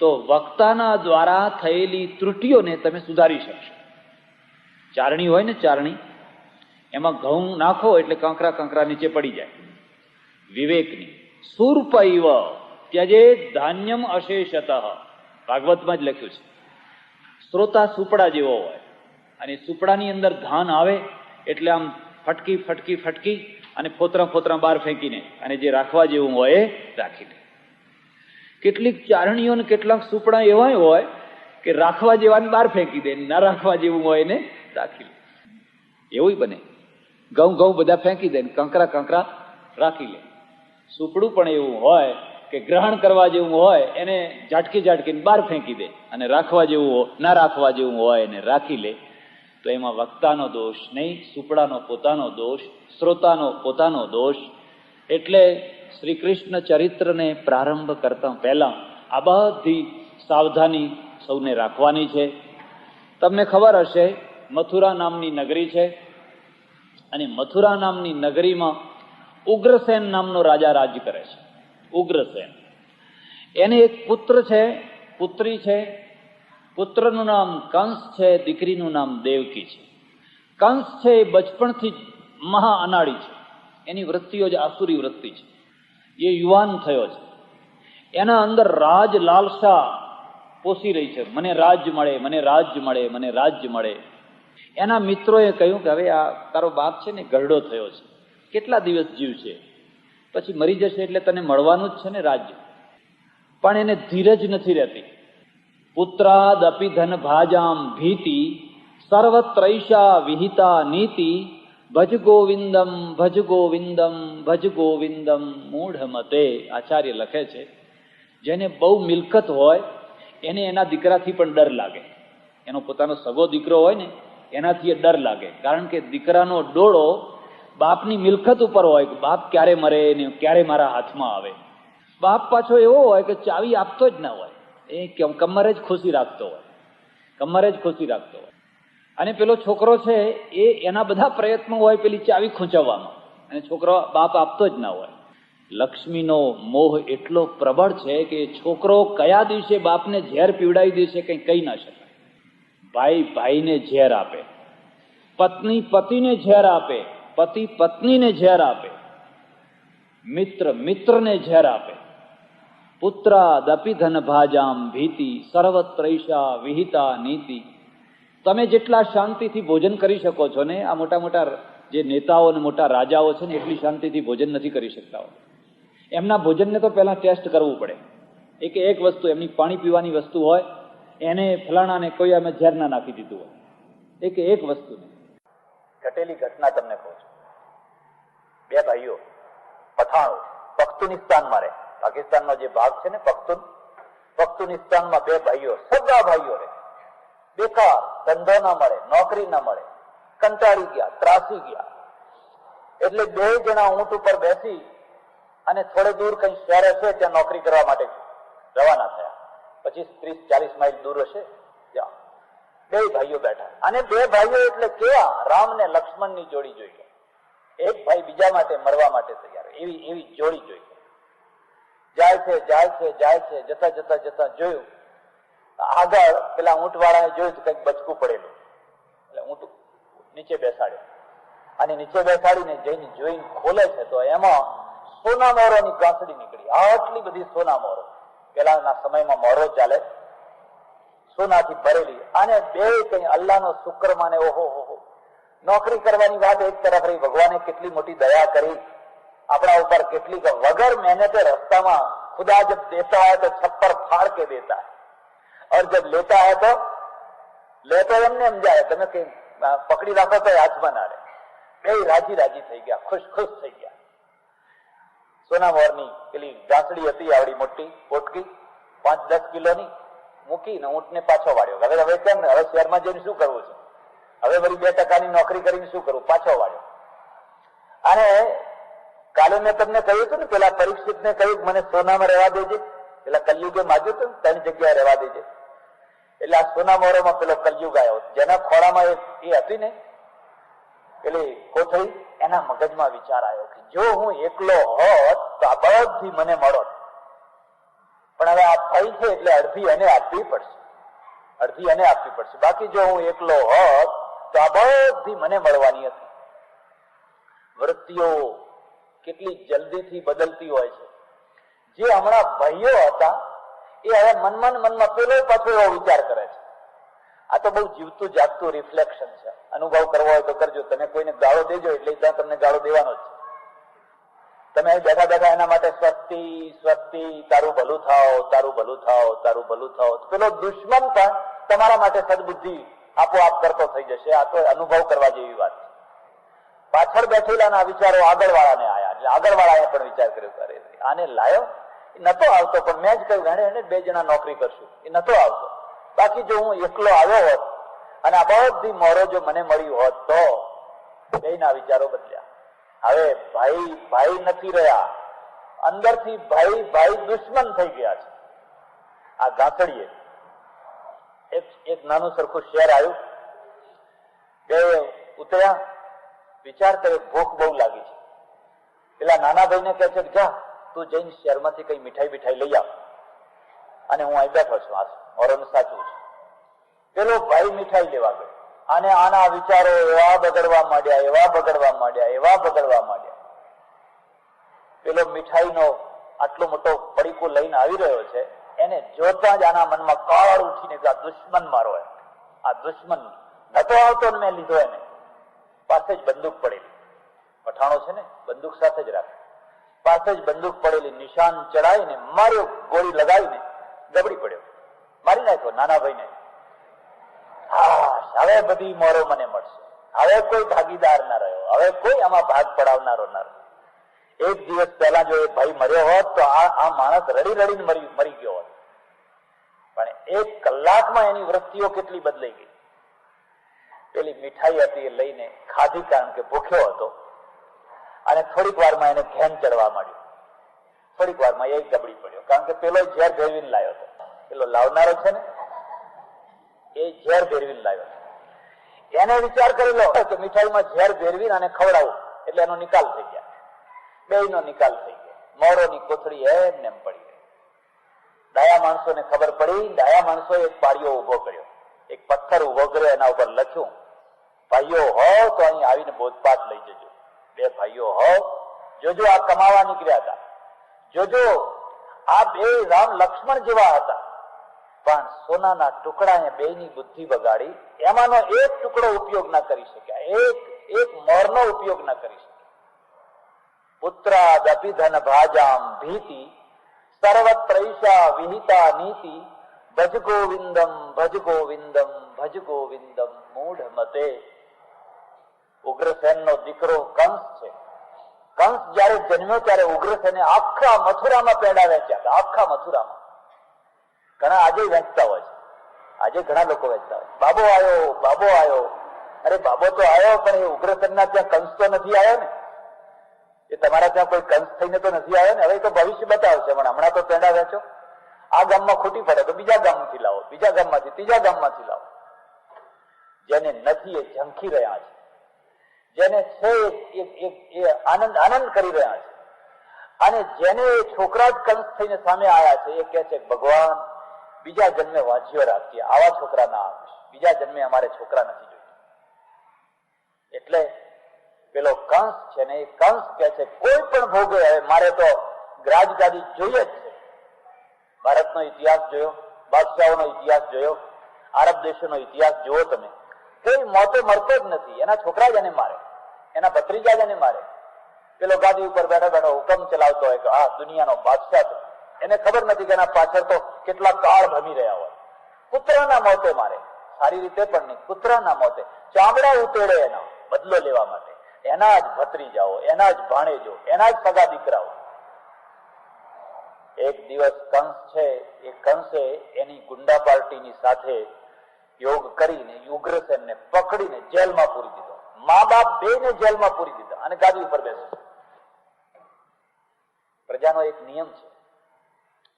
તો વક્તાના દ્વારા થયેલી ત્રુટિઓને તમે સુધારી શકશો. ચારણી હોય ને, ચારણી, એમાં ઘઉં નાખો એટલે કાંકરા કાંકરા નીચે પડી જાય. વિવેકની સુરપૈવ ત્યજે ધાન્યમ અશેષતઃ, ભાગવતમાં જ લખ્યું છે. શ્રોતા સુપડા જેવો હોય, અને સુપડાની અંદર ધાન આવે એટલે આમ ફટકી ફટકી ફટકી અને ફોતરા ફોતરા બહાર ફેંકીને, અને જે રાખવા જેવું હોય એ રાખી દે. કેટલીક ચારણીઓને કેટલાક સુપડા એવા હોય કે રાખવા જેવાને બહાર ફેંકી દે, ના રાખવા જેવું હોય ને રાખી લે. એવું બને. ઘઉં ઘઉં બધા ફેંકી દે, કંકરા કંકરા રાખી લે. સુપડું પણ એવું હોય કે ગ્રહણ કરવા જેવું હોય એને ઝાટકી ઝાટકીને બહાર ફેંકી દે, અને રાખવા જેવું ના રાખવા જેવું હોય એને રાખી લે. તો એમાં વક્તાનો દોષ નહીં, સુપડાનો પોતાનો દોષ, શ્રોતાનો પોતાનો દોષ. એટલે શ્રી કૃષ્ણ ચરિત્રને પ્રારંભ કરતા પહેલા આ બધી સાવધાની સૌને રાખવાની છે. તમને ખબર હશે, મથુરા નામની નગરી છે, અને મથુરા નામની નગરીમાં ઉગ્રસેન નામનો રાજા રાજ કરે છે. ઉગ્રસેન, એને એક પુત્ર છે, પુત્રી છે. પુત્રનું નામ કંસ છે, દીકરીનું નામ દેવકી છે. કંસ છે એ બચપણથી મહા અનાળી છે, એની વૃત્તિઓ જ આસુરી વૃત્તિ છે. એ યુવાન થયો છે, એના અંદર રાજ લાલસા પોસી રહી છે, મને રાજ્ય મળે, મને રાજ્ય મળે, મને રાજ્ય મળે. એના મિત્રોએ કહ્યું કે હવે આ તારો બાપ છે ને ગરડો થયો છે, કેટલા દિવસ જીવશે, પછી મરી જશે એટલે તને મળવાનું જ છે ને રાજ્ય. પણ એને ધીરજ નથી રહેતી. પુત્રાદપી ધન ભાજામ ભીતિ સર્વત્રૈષા વિહિતા નીતિ ભજ ગોવિંદમ ભજ ગોવિંદમ ભજ ગોવિંદમ મૂઢ મતે. આચાર્ય લખે છે, જેને બહુ મિલકત હોય એને એના દીકરાથી પણ ડર લાગે. એનો પોતાનો સગો દીકરો હોય ને એનાથી ડર લાગે, કારણ કે દીકરાનો ડોળો બાપની મિલકત ઉપર હોય કે બાપ ક્યારે મરે ને ક્યારે મારા હાથમાં આવે. બાપ પાછો એવો હોય કે ચાવી આપતો જ ના હોય, એ કમરે જ ખુશી રાખતો હોય, કમરે જ ખુશી રાખતો હોય. અને પેલો છોકરો છે એ એના બધા પ્રયત્નો હોય પેલી ચાવી ખૂંચવવામાં, અને છોકરો બાપ આપતો જ ના હોય. લક્ષ્મીનો મોહ એટલો પ્રબળ છે કે છોકરો કયા દિવસે બાપને ઝેર પીવડાવી દેશે કંઈ કહી ના શકાય. ભાઈ ભાઈને ઝેર આપે, પત્ની પતિને ઝેર આપે, પતિ પત્નીને ઝેર આપે, મિત્ર મિત્રને ઝેર આપે. પુત્રાદપી ધન ભાજામ ભીતિ સર્વત્રૈષા વિહિતા નીતિ. તમે જેટલા શાંતિથી ભોજન કરી શકો છો ને, આ મોટા મોટા જે નેતાઓ અને મોટા રાજાઓ છે ને એટલી શાંતિથી ભોજન નથી કરી શકતા. એમના ભોજનને તો પહેલા ટેસ્ટ કરવું પડે. એક વસ્તુ એમની પાણી પીવાની વસ્તુ હોય એને ફલાણાને કોઈ અમે ઝેર ના નાખી દીધું હોય, એક વસ્તુ ઘટેલી ઘટના તમને કહું છું. બે ભાઈઓ પઠાણો પખ્તુનિસ્તાનમાં રહે, પાકિસ્તાનનો જે ભાગ છે ને પખ્તુનિસ્તાનમાં બે ભાઈઓ, સગા ભાઈઓ રહે. બેકાર, ધંધો ના મળે, નોકરી ના મળે, કંટાળી ગયા, ત્રાસી ગયા. એટલે બે જણા ઊંટ ઉપર બેસી અને થોડે દૂર કઈ શહેર હશે ત્યાં નોકરી કરવા માટે રવાના થયા. 25-30-40 માઇલ દૂર હશે ત્યાં બે ભાઈઓ બેઠા. અને બે ભાઈઓ એટલે કેવા, રામ ને લક્ષ્મણ ની જોડી જોઈ ગઈ. એક ભાઈ બીજા માટે મરવા માટે તૈયાર, એવી જોડી જોઈ ગઈ. જાય છે, જતા જોયું આગળ પેલા ઊંટ વાળાએ જોયું તો કઈક બચકું પડેલું, એટલે ઊંટ નીચે બેસાડ્યો, અને નીચે બેસાડીને જઈને જોઈને ખોલે છે તો એમાં સોના મોરોની ગાંસડી નીકળી. આટલી બધી સોના મોરો, પેલાના સમયમાં મોરો ચાલે, સોનાથી ભરેલી, અને બે કઈ અલ્લાહનો શુક્ર માને. ઓહો હો, નોકરી કરવાની વાત એક તરફ રહી, ભગવાને કેટલી મોટી દયા કરી આપણા ઉપર, કેટલી વગર મહેનતે રસ્તામાં खुदा जब देता है तो छप्पर फाड़ के देता है, और जब लेता है तो लेतो એમને એમ જાય, તમે કઈ પકડી રાખો તો હાથમાં ના રહે. બે રાજી રાજી થઈ ગયા, ખુશ ખુશ થઈ ગયા. સોના મોરની પેલી ગાંસડી હતી આવડી મોટી પોટકી 5-10 કિલોની, મૂકીને ઊંટને પાછો વાળ્યો. હવે કેમ, હવે શહેરમાં જઈને શું કરવું છે, હવે વળી 2% નોકરી કરીને શું કરવું, પાછો વાળ્યો. અને કાલે મેં તમને કહ્યું હતું ને, પેલા પરીક્ષિતને કહ્યું મને સોનામાં રહેવા દેજે, પેલા કલયુગે માગ્યું હતું ને 3 જગ્યાએ રહેવા દેજે. એટલે આ સોના મોરોમાં પેલો કલયુગ આવ્યો, જેના ખોળામાં એ હતી ને પેલી કોથળી, એના મગજમાં વિચાર આવ્યો કે જો હું એકલો હોત તો આ બધી મને મળો, પણ હવે આ ભાઈ છે એટલે અડધી એને આપવી પડશે, બાકી જો હું એકલો હોત તો આ બધી મને મળવાની હતી. વૃત્તિઓ કેટલી જલ્દીથી બદલતી હોય છે. જે હમણાં ભાઈઓ હતા એ હવે મનમાં પેલો પાછો એવો વિચાર કરે છે. આ તો બહુ જીવતું જાગતું રિફ્લેક્શન છે. અનુભવ કરવો હોય તો કરજો. તમે કોઈને ગાળો દેજો એટલે ત્યાં તમને ગાળો દેવાનો જ છે. તમે બેઠા બેઠા એના માટે સ્વસ્તી, તારું ભલું થાવ, તારું ભલું થાવ, તારું ભલું થાવ, પેલો દુશ્મન પણ તમારા માટે સદબુદ્ધિ આપોઆપ કરતો થઈ જશે. આ તો અનુભવ કરવા જેવી વાત છે. પાછળ બેઠેલાના વિચારો આગળ વાળાને આવ્યા, એટલે આગળ વાળાએ પણ વિચાર કર્યો, કરે આને લાયો, એ નતો આવતો, પણ મેં જ કહ્યું એને 2 જણા નોકરી કરશું, એ નતો આવતો. બાકી જો હું એકલો આવ્યો હોત અને આ બધી મોરો જો મને મળ્યું હોત તો બેના વિચારો બદલ્યા. હવે ભાઈ નથી રહ્યા, અંદરથી ભાઈ દુશ્મન થઈ ગયા છે. આ ગાંસડીએ એક નાનું સરખું શહેર આવ્યું, બે ઉતર્યા, વિચાર કરે ભૂખ બહુ લાગી છે. પેલા નાના ભાઈને કહે છે જા તું જઈને શહેરમાંથી કઈ મીઠાઈ લઈ આવ, અને હું અહીં બેઠો છું, આ મોરનું સાચું છે. પેલો ભાઈ મીઠાઈ લેવા ગયો, અને આના વિચારો એવા બગડવા માંડ્યા. પેલો મીઠાઈનો આટલો મોટો પડીકો લઈને આવી રહ્યો છે, એને જોતા જ આના મનમાં કાળ ઉઠીને આ દુશ્મન મારો, આ દુશ્મન નતો આવતો ને મેં લીધો. એને પાસે જ બંદૂક પડેલી, પઠાણો છે ને બંદૂક સાથે જ રાખે, પાસે જ બંદૂક પડેલી, નિશાન ચડાવીને માર્યો, ગોળી લગાવીને ગબડી પડ્યો, મારી નાખ્યો નાના ભાઈને. હવે બધી મોરો મને મળશે, હવે કોઈ ભાગીદાર ના રહ્યો, હવે કોઈ આમાં ભાગ પડાવનારો ના રહ્યો. એક દિવસ પહેલા જો એ ભાઈ મર્યો હોત તો આ માણસ રડીને મરી ગયો હોત, પણ 1 કલાકમાં એની વૃત્તિઓ કેટલી બદલાઈ ગઈ. પેલી મીઠાઈ હતી એ લઈને ખાધી, કારણ કે ભૂખ્યો હતો, અને થોડીક વારમાં એને ઘેન ચડવા માંડ્યું. થોડીક વારમાં એ ગબડી પડ્યો, કારણ કે પેલો ઝેર ભેળવીને લાવ્યો હતો. પેલો લાવનારો છે ને એ ઝેર ભેળવીને લાવ્યો હતો. એને વિચાર કરેલો કે મીઠાઈમાં ઝેર ભેળવીને અને ખવડાવું એટલે એનો નિકાલ થઈ ગયા. બેયનો નિકાલ થઈ ગયો. મોરોની કોથળી એમને એમ પડી ગઈ. ડાયા માણસોને ખબર પડી. ડાયા માણસોએ એક પાળીઓ ઉભો કર્યો, એક પથ્થર ઉભો કર્યો, એના ઉપર લખ્યું ભાઈઓ હોવ તો અહીં આવીને બોધપાઠ લઈ જજો. 2 ભાઈઓ હોવ, જોજો આ કમાવા નીકળ્યા હતા, જોજો આ 2 રામ લક્ષ્મણ જેવા હતા, પણ સોનાના ટુકડાએ બેની બુદ્ધિ બગાડી. એમાંનો એક ટુકડો ઉપયોગ ના કરી શક્યા, એક મોરનો ઉપયોગ ના કરી શક્યા. પુત્રાદપી ધન ભાજામ ભીતિ સર્વત્રૈષા વિહિતા નીતિ ભજ ગોવિંદમ ભજ ગોવિંદમ ભજ ગોવિંદમ મૂઢ મતે. ઉગ્રસેનનો દીકરો કંસ છે. કંસ જયારે જન્મ્યો ત્યારે ઉગ્રસેને આખા મથુરામાં પેંડા વેચ્યા, આખા મથુરામાં. ઘણા આજે વેચતા હોય છે, આજે ઘણા લોકો વેચતા હોય. બાબો આવ્યો. અરે બાબો તો આવ્યો, પણ એ ઉગ્રસેનના ત્યાં કંસ તો નથી આવ્યો ને, એ તમારા ત્યાં કોઈ કંસ થઈને તો નથી આવ્યો ને. હવે તો ભવિષ્ય બતાવશે, પણ હમણાં તો પેંડા વેચો. આ ગામમાં ખૂટી પડે તો બીજા ગામમાંથી લાવો, બીજા ગામમાંથી ત્રીજા ગામમાંથી લાવો. જેને નથી એ ઝંખી રહ્યા છે, જેને છે એ આનંદ કરી રહ્યા છે, અને જેને એ છોકરા જ કંસ થઈને સામે આવ્યા છે એ કહે છે ભગવાન બીજા જન્મે વાંચ્યો રાખીએ, આવા છોકરા ના આપીશ, બીજા જન્મે અમારે છોકરા નથી જોઈતા. એટલે પેલો કંસ છે ને એ કંસ કે છે કોઈ પણ ભોગે, હવે મારે તો રાજગાદી જોઈએ જ છે. ભારતનો ઇતિહાસ જોયો, બાદશાહોનો ઇતિહાસ જોયો, આરબ દેશોનો ઇતિહાસ જુઓ તમે, કોઈ મોતો મરતો જ નથી. એના છોકરા જ એને મારે, એના ભત્રીજા જ એને મારે. પેલો ગાદી ઉપર બેઠો બેઠો હુકમ ચલાવતો હોય કે આ દુનિયાનો બાદશાહ છે. એને ખબર નથી કે એના પાછળ તો કેટલા કાળ ભમી રહ્યા હોય. પુત્રના મોતે મારે, સારી રીતે પણ નહીં, પુત્રના મોતે ચામડા ઉતેડે એનો બદલો લેવા માટે. એના જ ભત્રીજાઓ, એના જ ભાણેજો, એના જ સગા દીકરાઓ. એક દિવસ કંસ છે, એ કંસે એની ગુંડા પાર્ટીની સાથે યોગ કરીને ઉગ્રસેનને પકડીને જેલમાં પૂરી દીધો. મા બાપ બેને જેલમાં પૂરી દીધા અને ગાદી ઉપર બેસે. પ્રજાનો એક નિયમ છે,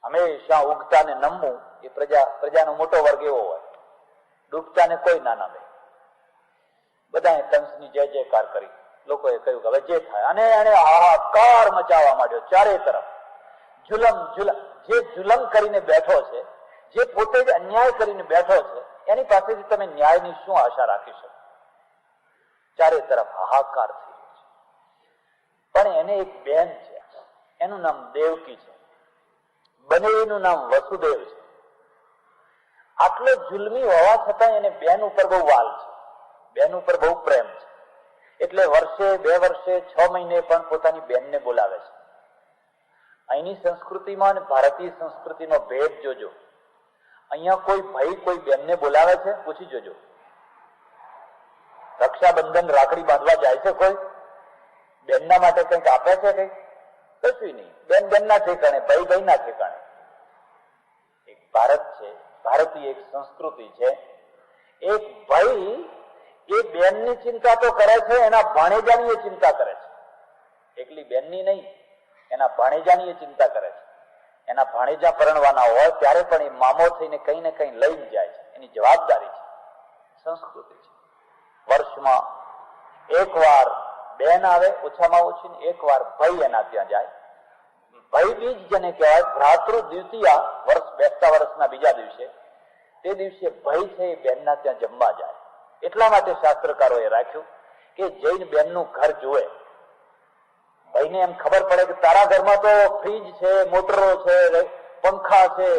હંમેશા ઉગતાને નમવું એ પ્રજાનો મોટો વર્ગ એવો હોય, ડૂબતાને કોઈ ના નમે. બધાએ કંસની જય જયકાર કરી. લોકોએ કહ્યું કે હવે જે થાય. અને એને હાહાકાર મચાવવા માંડ્યો ચારે તરફ. જુલમ જે જુલમ કરીને બેઠો છે, જે પોતે જ અન્યાય કરીને બેઠો છે, એની પાસેથી તમે ન્યાયની શું આશા રાખી શકો? ચારે તરફ હાહાકાર થઈ રહ્યો છે. પણ એને એક બેન છે, એનું નામ દેવકી છે, બંનેનું નામ વસુદેવ છે. આટલો જુલમી હોવા છતાં એને બેન ઉપર બહુ વાલ છે, બેન ઉપર બહુ પ્રેમ છે. એટલે વર્ષે, 2 વર્ષે, 6 મહિને પણ પોતાની બેનને બોલાવે છે. અહીંની સંસ્કૃતિમાં અને ભારતીય સંસ્કૃતિનો ભેદ જોજો. અહીંયા કોઈ ભાઈ કોઈ બેનને બોલાવે છે, પૂછી જોજો. રક્ષાબંધન રાખડી બાંધવા જાય છે કોઈ, બેનના માટે કંઈક આપે છે? કઈ કશું નહીં. બેન બેનના ઠેકાણે, ભાઈ ભાઈના ઠેકાણે. એક ભારત છે, ભારતીય એક સંસ્કૃતિ છે. એક ભાઈ એ બેનની ચિંતા તો કરે છે, એના ભાણેજાની એ ચિંતા કરે છે. એકલી બેનની નહીં, એના ભાણેજાની એ ચિંતા કરે છે. એના ભાણેજા પરણવાના હોય ત્યારે પણ એ મામો થઈને કઈ ને કઈ લઈને જાય છે. એની જવાબદારી છે, સંસ્કૃતિ છે. વર્ષમાં એકવાર બેન આવે, ઓછામાં ઓછી એકવાર ભાઈ એના ત્યાં જાય. ભાઈ બીજ જેને કહેવાય, ભ્રાતૃ દ્વિતીયા, વર્ષ બેસતા વર્ષના બીજા દિવસે, તે દિવસે ભાઈ છે એ બેનના ત્યાં જમવા જાય. એટલા માટે શાસ્ત્રકારોએ રાખ્યું કે જૈન બેનનું ઘર જુએ. ભાઈને એમ ખબર પડે કે તારા ઘરમાં તો ફ્રીજ છે, મોટરો છે, પંખા છે,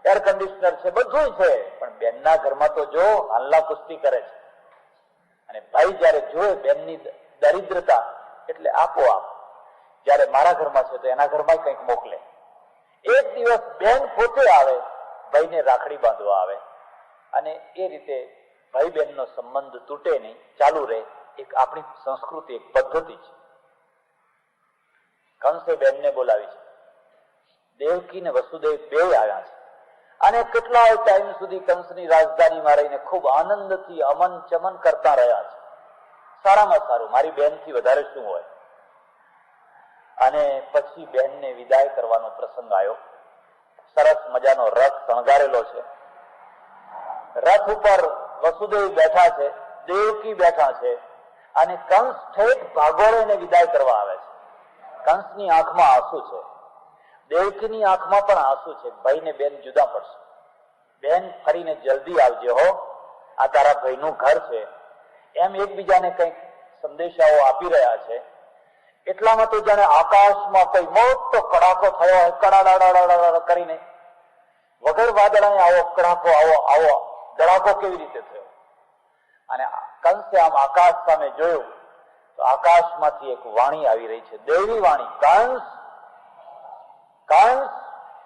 એર કન્ડિશનર છે, બધું છે, પણ બેનના ઘરમાં તો જો હાલના કુસ્તી કરે છે. અને ભાઈ જયારે જોવે બેનની દરિદ્રતા, એટલે આપોઆપ જયારે મારા ઘરમાં છે તો એના ઘરમાં કંઈક મોકલે. એક દિવસ બેન પોતે આવે, ભાઈને રાખડી બાંધવા આવે, અને એ રીતે ભાઈ બહેનનો સંબંધ તૂટે નહીં, ચાલુ રહે. એક આપણી સંસ્કૃતિ, એક પદ્ધતિ છે. કંસે બેનને બોલાવી છે. દેવકી ને વસુદેવ બે આવ્યા છે. અને કેટલાય ટાઈમ સુધી કંસની રાજધાનીમાં રહીને ખૂબ આનંદથી અમન ચમન કરતા રહ્યા છે. સારામાં સારું, મારી બેનથી વધારે શું હોય. અને પછી બેનને વિદાય કરવાનો પ્રસંગ આવ્યો. સરસ મજાનો રથ શણગારેલો છે. રથ ઉપર વસુદેવ બેઠા છે, દેવકી બેઠા છે, અને કંસ ઠેઠ ભાગોળે એને વિદાય કરવા આવે છે. કંસની આંખમાં આંસુ છે, દેવકીની આંખમાં પણ આંસુ છે. ભાઈ ને બેન જુદા પડશે. બેન ફરીને જલ્દી આવજે હો, આ તારા ભાઈનું ઘર છે, એમ એકબીજાને કંઈક સંદેશાઓ આપી રહ્યા છે. એટલામાં તો જાણે આકાશમાં કઈ મોટો કડાકો થયો હોય, કડાડા કરીને. વગર વાદળાએ આવો કડાકો, આવો ધડાકો કેવી રીતે થયો? અને કંસે આમ આકાશ સામે જોયું તો આકાશમાંથી એક વાણી આવી રહી છે, દેવી વાણી. કંસ,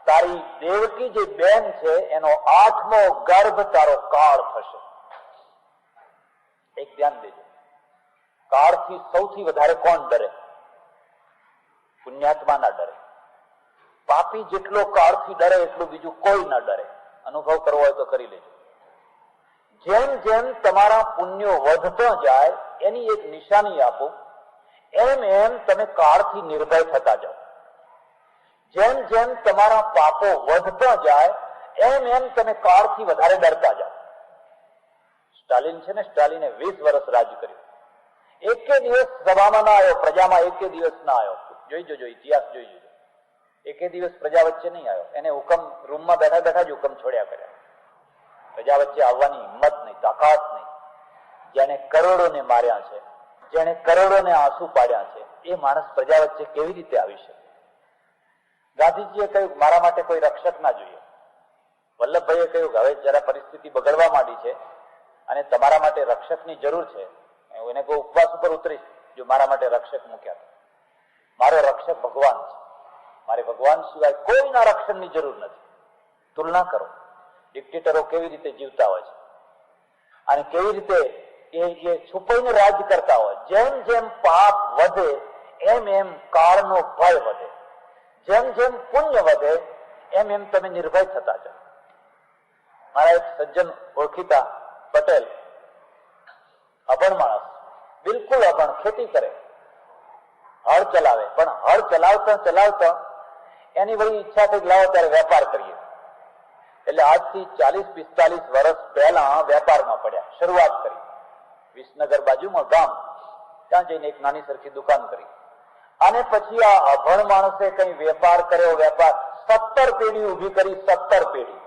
તારી દેવકી જે બેન છે એનો 8મો ગર્ભ તારો કાળ થશે. એક ધ્યાન દેજો, કાળથી સૌથી વધારે કોણ ડરે? પુણ્યાત્મા ના ડરે. પાપી જેટલો કાળથી ડરે એટલું બીજું કોઈ ના ડરે. અનુભવ કરવો હોય તો કરી લેજો. જેમ જેમ તમારા પુણ્યો વધતા જાય એની એક નિશાની આપો, એમ એમ તમે કાળથી નિર્ભય થતા જાઓ. જેમ જેમ તમારા પાપો વધતા જાય એમ એમ તમે કાળથી વધારે ડરતા જાઓ. સ્ટાલિન છે ને, સ્ટાલિને 20 વર્ષ રાજ કર્યું. એકે દિવસ સભામાં ના આવ્યો, પ્રજામાં એકે દિવસ ના આવ્યો. જોઈ જોજો, ઇતિહાસ જોઈ જોજો. એકે દિવસ પ્રજા વચ્ચે નહીં આવ્યો. એને હુકમ, રૂમમાં બેઠા બેઠા જ હુકમ છોડ્યા કર્યા. પ્રજા વચ્ચે આવવાની હિંમત નહીં, તાકાત નહીં. જેને કરોડોને માર્યા છે, જેને કરોડોને આંસુ પાડ્યા છે, એ માણસ પ્રજા વચ્ચે કેવી રીતે આવી શકે? ગાંધીજીએ કહ્યું મારા માટે કોઈ રક્ષક ના જોઈએ. વલ્લભભાઈએ કહ્યું કે હવે જરા પરિસ્થિતિ બગડવા માંડી છે અને તમારા માટે રક્ષકની જરૂર છે. એને કોઈ ઉપવાસ ઉપર ઉતરીશ જો મારા માટે રક્ષક મૂક્યા. મારો રક્ષક ભગવાન છે. મારે ભગવાન સિવાય કોઈના રક્ષણની જરૂર નથી. તુલના કરો, ડિક્ટેટરો કેવી રીતે જીવતા હોય છે અને કેવી રીતે એ છુપાઈને રાજ કરતા હોય. જેમ જેમ પાપ વધે એમ એમ કાળનો ભય વધે, જેમ જેમ પુણ્ય વધે એમ એમ તમે નિર્ભય થતા જાઓ. મારા એક સજ્જન ઓળખીતા પટેલ, અભણ માણસ, બિલકુલ અભણ, ખેતી કરે, હળ ચલાવે, પણ હળ ચલાવતા ચલાવતા એની વળી ઈચ્છા થઈ લાવો ત્યારે વેપાર કરીએ. એટલે આજથી 40-45 વર્ષ પહેલા વેપારમાં પડ્યા, શરૂઆત કરી. વિસનગર બાજુમાં ગામ, ત્યાં જઈને એક નાની સરખી દુકાન કરી અને પછી આ અભણ માણસે કઈ વેપાર કર્યો. વેપાર 17 પેઢી ઉભી કરી. 17 પેઢી,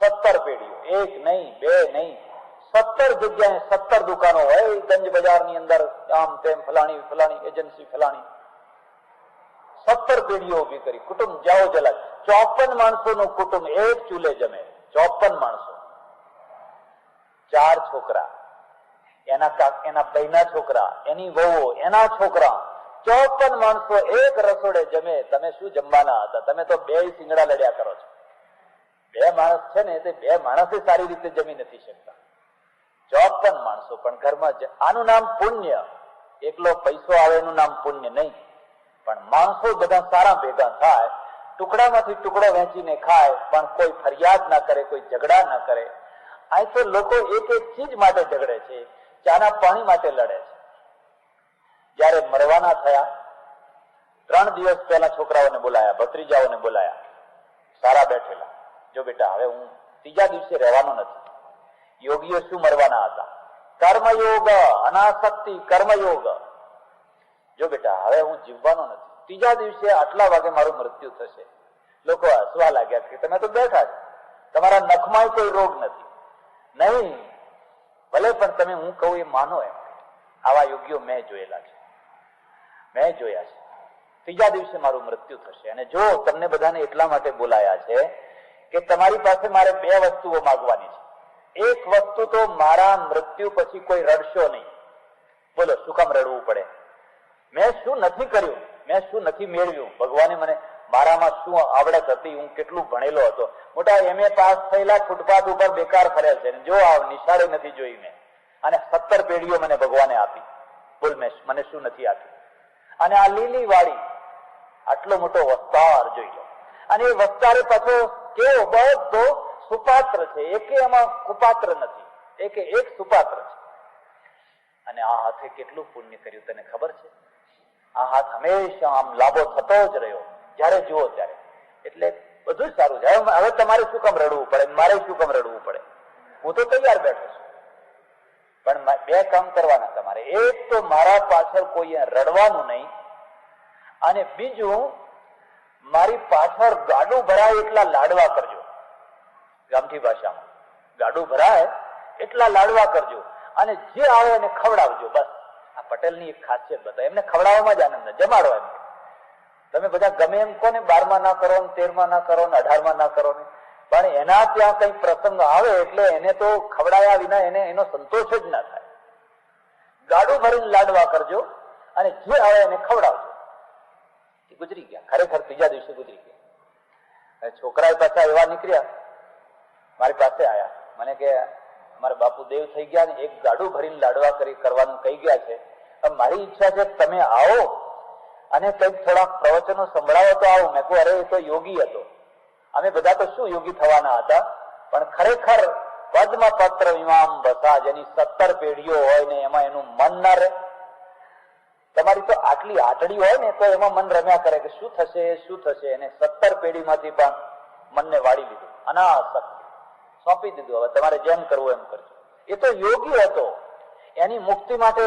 17 પેઢીઓ, એક નહીં, બે નહીં, 17 જગ્યાએ 17 દુકાનો હોય. ગંજ બજારની અંદર આમ તેમ ફલાણી ફલાણી એજન્સી ફલાણી 17 પેઢીઓ ઉભી કરી. કુટુંબ જાઓ જલા 54 માણસોનું કુટુંબ એક ચૂલે જમે. 54 માણસો, 4 છોકરા, એના ભાઈના છોકરા, એની વહુઓ, એના છોકરા, 54 માણસો એક રસોડે જમે. તમે શું જમવાના હતા? તમે તો 2 સિંગડા લડ્યા કરો છો. 2 માણસ છે ને તે 2 માણસે સારી રીતે જમી નથી શકતા. 54 માણસો પણ ઘરમાં. આનું નામ પુણ્ય. એકલો પૈસો આવે એનું નામ પુણ્ય નહીં, પણ માણસો બધા સારા ભેગા થાય, ટુકડામાંથી ટુકડો વેચીને ખાય, પણ કોઈ ફરિયાદ ના કરે, કોઈ ઝઘડા ના કરે. અહીં તો લોકો એક એક ચીજ માટે ઝઘડે છે, ચાના પાણી માટે લડે છે. જયારે મરવાના થયા 3 દિવસ પહેલા છોકરાઓને બોલાયા, ભત્રીજાઓને બોલાયા, સારા બેઠેલા. જો બેટા, હવે હું 3જા દિવસે રહેવાનો નથી. યોગીઓ શું મરવાના હતા? કર્મયોગ, અનાસક્તિ, કર્મયોગ. જો બેટા, હવે હું જીવવાનો નથી. 3જા દિવસે આટલા વાગે મારું મૃત્યુ થશે. લોકો હસવા લાગ્યા કે તમે તો બેઠા છો, તમારા નખમાં કોઈ રોગ નથી. નહીં, ભલે પણ તમે હું કહું એ માનો. એમ આવા યોગીઓ મેં જોયેલા છે, મેં જોયા છે. 3જા દિવસે મારું મૃત્યુ થશે. અને જો તમને બધાને એટલા માટે બોલાયા છે કે તમારી પાસે મારે 2 વસ્તુઓ માંગવાની છે. એક વસ્તુ તો મારા મૃત્યુ પછી કોઈ રડશો નહીં. બોલો, શું કામ રડવું પડે? મેં શું નથી કર્યું, મેં શું નથી મેળવ્યું? ભગવાને મને, મારામાં શું આવડત હતી, હું કેટલું ભણેલો હતો. મોટા MA પાસ થયેલા ફૂટપાથ ઉપર બેકાર ફરેલ છે. જો આ નિશાળે નથી જોઈ મેં, અને 17 પેઢીઓ મને ભગવાને આપી. બોલ, મને શું નથી આપ્યું? અને આ લીલી વાળી આટલો મોટો વસ્તાર જોઈ લો. અને એ વસ્તારે પાછો કેવો બધો સુપાત્ર છે, એકે એમાં કુપાત્ર નથી, એકે એક સુપાત્ર છે. અને આ હાથે કેટલું પુણ્ય કર્યું તને ખબર છે? આ હાથ હંમેશા આમ લાંબો થતો જ રહ્યો, જયારે જુઓ ત્યારે. એટલે બધું જ સારું છે. હવે તમારે શું કામ રડવું પડે, મારે શું કામ રડવું પડે? હું તો તૈયાર બેઠો છું. પણ 2 કામ કરવાના તમારે. એક તો મારા પાછળ કોઈએ રડવાનું નહીં, અને બીજું મારી પાછળ ગાડું ભરાય એટલા લાડવા કરજો. ગામઠી ભાષામાં ગાડું ભરાય એટલા લાડવા કરજો, અને જે આવે એને ખવડાવજો. બસ આ પટેલની એક ખાસિયત બતાવે, એમને ખવડાવવામાં જ આનંદ, જમાડો એમ. તમે બધા ગમે એમ કહો ને, 12માં ના કરો, 13માં ના કરો, 18માં ના કરો ને, પણ એના ત્યાં કઈ પ્રસંગ આવે એટલે એને તો ખવડાયા વિના એનો સંતોષ જ ના થાય. ગાડું ભરીને લાડવા કરજો અને જે આવે એને ખવડાવજો. એ ગુજરી ગયા, ખરેખર 3જા દિવસે ગુજરી ગયા. છોકરા પાછા એવા નીકળ્યા, મારી પાસે આયા, મને કે મારા બાપુ દેવ થઈ ગયા ને એક ગાડું ભરીને લાડવા કરવાનું કહી ગયા છે. મારી ઈચ્છા છે તમે આવો અને કંઈક થોડા પ્રવચનો સંભળાવો તો આવું. મેં કહું, અરે એ તો યોગી હતો, અમે બધા તો શું યોગી થવાના હતા, પણ ખરેખર પદ્મ પત્ર ઇમામ બસા, જેની 17 પેઢીઓ હોય ને એમાં એનું મન ના રહે. તમારી તો આટલી આટડી હોય ને તો એમાં મન રમ્યા કરે કે શું થશે શું થશે. એને 17 પેઢીમાંથી પણ મનને વાળી લીધું, અનાસક્તિ સોંપી દીધું. હવે તમારે જેમ કરવું એમ કરજો. એ તો યોગી હતો, એની મુક્તિ માટે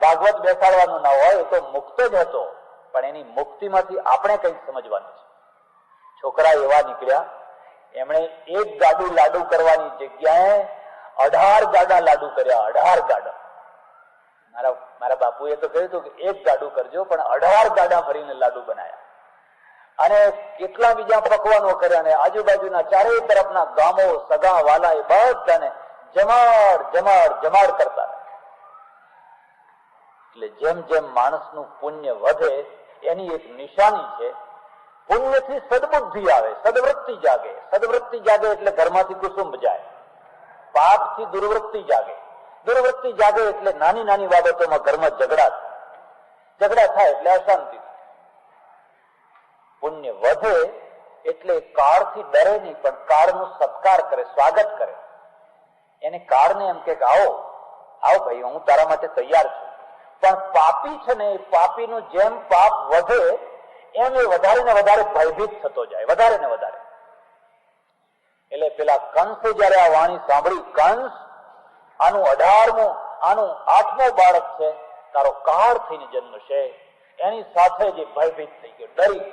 ભાગવત બેસાડવાનું ના હોય, એ તો મુક્ત જ હતો, પણ એની મુક્તિમાંથી આપણે કંઈક સમજવાનું છે. છોકરા એવા નીકળ્યા, એમણે એક ગાડું લાડુ કરવાની જગ્યાએ 18 ગાડા લાડુ કર્યા. 18 ગાડા. મારા બાપુએ તો કહ્યું હતું કે એક ગાડું કરજો, પણ 18 ગાડા ભરીને લાડુ બનાયા. અને કેટલા બીજા પકવાનો કર્યા, અને આજુબાજુના ચારે તરફના ગામો, સગા વાલા એ બધાને જમાડ જમાડ જમાડ કરતા. એટલે જેમ જેમ માણસનું પુણ્ય વધે એની એક નિશાની છે, પુણ્યથી સદબુદ્ધિ આવે, સદવૃત્તિ જાગે. સદવૃત્તિ જાગે એટલે ઘરમાંથી કુસુંબ જાય. પાપથી દુર્વૃત્તિ જાગે. દુર્વૃત્તિ જાગે એટલે નાની નાની બાબતોમાં ઘરમાં ઝઘડા થાય એટલે અશાંતિ. પુણ્ય વધે એટલે કાળથી ડરે નહીં, પણ કાળનો સત્કાર કરે, સ્વાગત કરે. એને કાળને એમ કે આવો આવો ભાઈ, હું તારા માટે તૈયાર છું. પણ પાપી છે ને, એ પાપીનું જેમ પાપ વધે એમ એ વધારે ને વધારે ભયભીત થતો જાય, વધારે ને વધારે. એટલે પેલા કંસે જયારે આ વાણી સાંભળી, કંસ આનું 18મું આનું 8મો બાળક છે, તારો કાળ થઈને જન્મશે, એની સાથે જે ભયભીત થઈ ગયો, ડરી.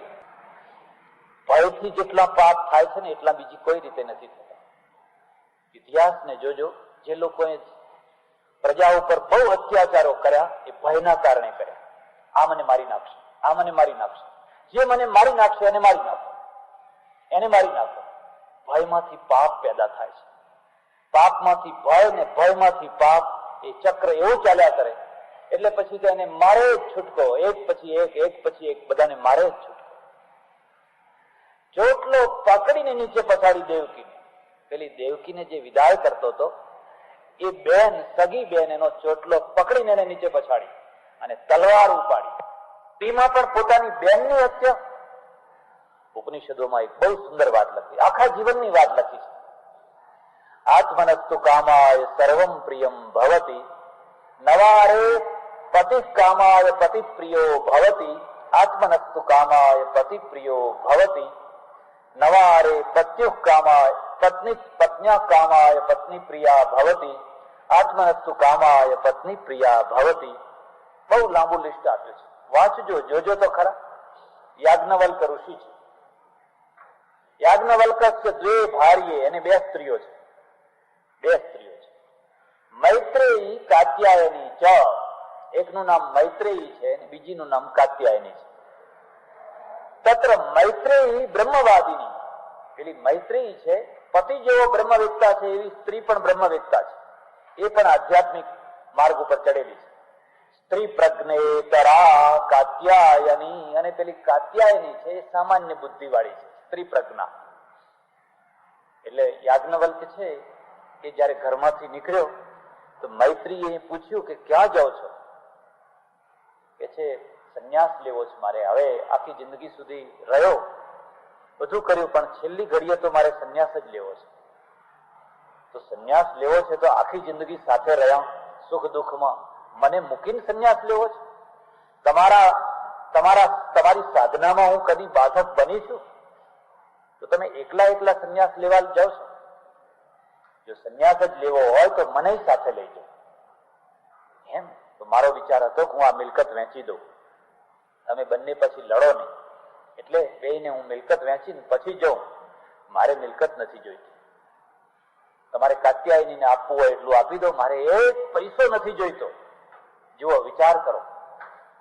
ભયથી જેટલા પાપ થાય છે ને એટલા બીજી કોઈ રીતે નથી થતા. ઇતિહાસને જોજો, જે લોકોએ પ્રજા ઉપર બહુ અત્યાચારો કર્યા એ ભયના કારણે કર્યા. આ મને મારી નાખશે, આ મને મારી નાખશે, જે મને મારી નાખશે એને મારી નાખો, એને મારી નાખો. ભયમાંથી પાપ પેદા થાય છે. પાપમાંથી ભય ને ભયમાંથી પાપ, એ ચક્ર એવું ચાલ્યા કરે. એટલે પછી તો એને મારે જ છૂટકો, એક પછી એક, એક પછી એક, બધાને મારે જ છૂટકો. ચોટલો પકડીને નીચે પછાડી દેવકીને. પેલી દેવકીને જે વિદાય કરતો હતો એ બેન, સગી બેન, એનો ચોટલો પકડીને એને નીચે પછાડી અને તલવાર ઉપાડી. તેમાં પણ પોતાની બેનની હત્યા. ઉપનિષદોમાં એક બહુ સુંદર વાત લખી, આખા જીવનની વાત લખી છે. આત્મનસ્તુ કામાય સર્વમ પ્રિયમ ભવતી, નવારે પતિ કામાય પતિ પ્રિયો ભવતી. આત્મનસ્તુ કામાય પતિ પ્રિયો ભવતી, નવારે પત્યુઃ કામાય પત્ની પત્ન્યા કામાય પત્ની પ્રિયા ભવતી. આત્મનસ્તુ કામાય પત્ની પ્રિયા ભવતી. બહુ લાંબુ લિસ્ટ આપ્યું છે, વાંચજો, જોજો તો ખરા. યાજ્ઞવલ્ક ઋષિ છે. યાજ્ઞવલ્ક દ્વે ભાર્યે, એને 2 સ્ત્રીઓ છે, 2 સ્ત્રીઓ છે. મૈત્રેયી કાત્યાયની ચ. એકનું નામ મૈત્રેયી છે અને બીજીનું નામ કાત્યાયની છે. તત્ર મૈત્રેયી બ્રહ્મવાદિની. પેલી મૈત્રેયી છે, પતિ જેવો બ્રહ્મવેત્તા છે, એવી સ્ત્રી પણ બ્રહ્મવેત્તા છે. એ પણ આધ્યાત્મિક માર્ગ ઉપર ચડેલી છે. સ્ત્રી પ્રજ્ઞેતરા કાત્યાયની. અને પેલી કાત્યાયની છે એ સામાન્ય બુદ્ધિ વાળી છે, સ્ત્રી પ્રજ્ઞા. એટલે યાજ્ઞવલ્ક છે એ જયારે ઘરમાંથી નીકળ્યો તો મૈત્રીએ પૂછ્યું કે ક્યાં જાઓ છો? કે છે સંન્યાસ લેવો છે મારે. હવે આખી જિંદગી સુધી રહ્યો, બધું કર્યું, પણ છેલ્લી ઘડીએ તો મારે સંન્યાસ જ લેવો છે. તો સંન્યાસ લેવો છે તો આખી જિંદગી સાથે રહ્યા સુખ દુઃખમાં, મને મૂકીને સંન્યાસ લેવો છે? તમારી સાધનામાં હું કદી બાધક બની છું? તો તમે એકલા એકલા સંન્યાસ લેવા જાઓ છો? જો સંન્યાસ જ લેવો હોય તો મને સાથે લઈ જાઓ. એમ તો મારો વિચાર હતો કે હું આ મિલકત વેચી દઉં, તમે બંને પછી લડો નહીં, એટલે બેયને હું મિલકત વેચીને પછી જાઉં. મારે મિલકત નથી જોઈતી. તમારે કાત્યાયનીને આપવું હોય એટલું આપી દો, મારે એક પૈસો નથી જોઈતો. જુઓ, વિચાર કરો,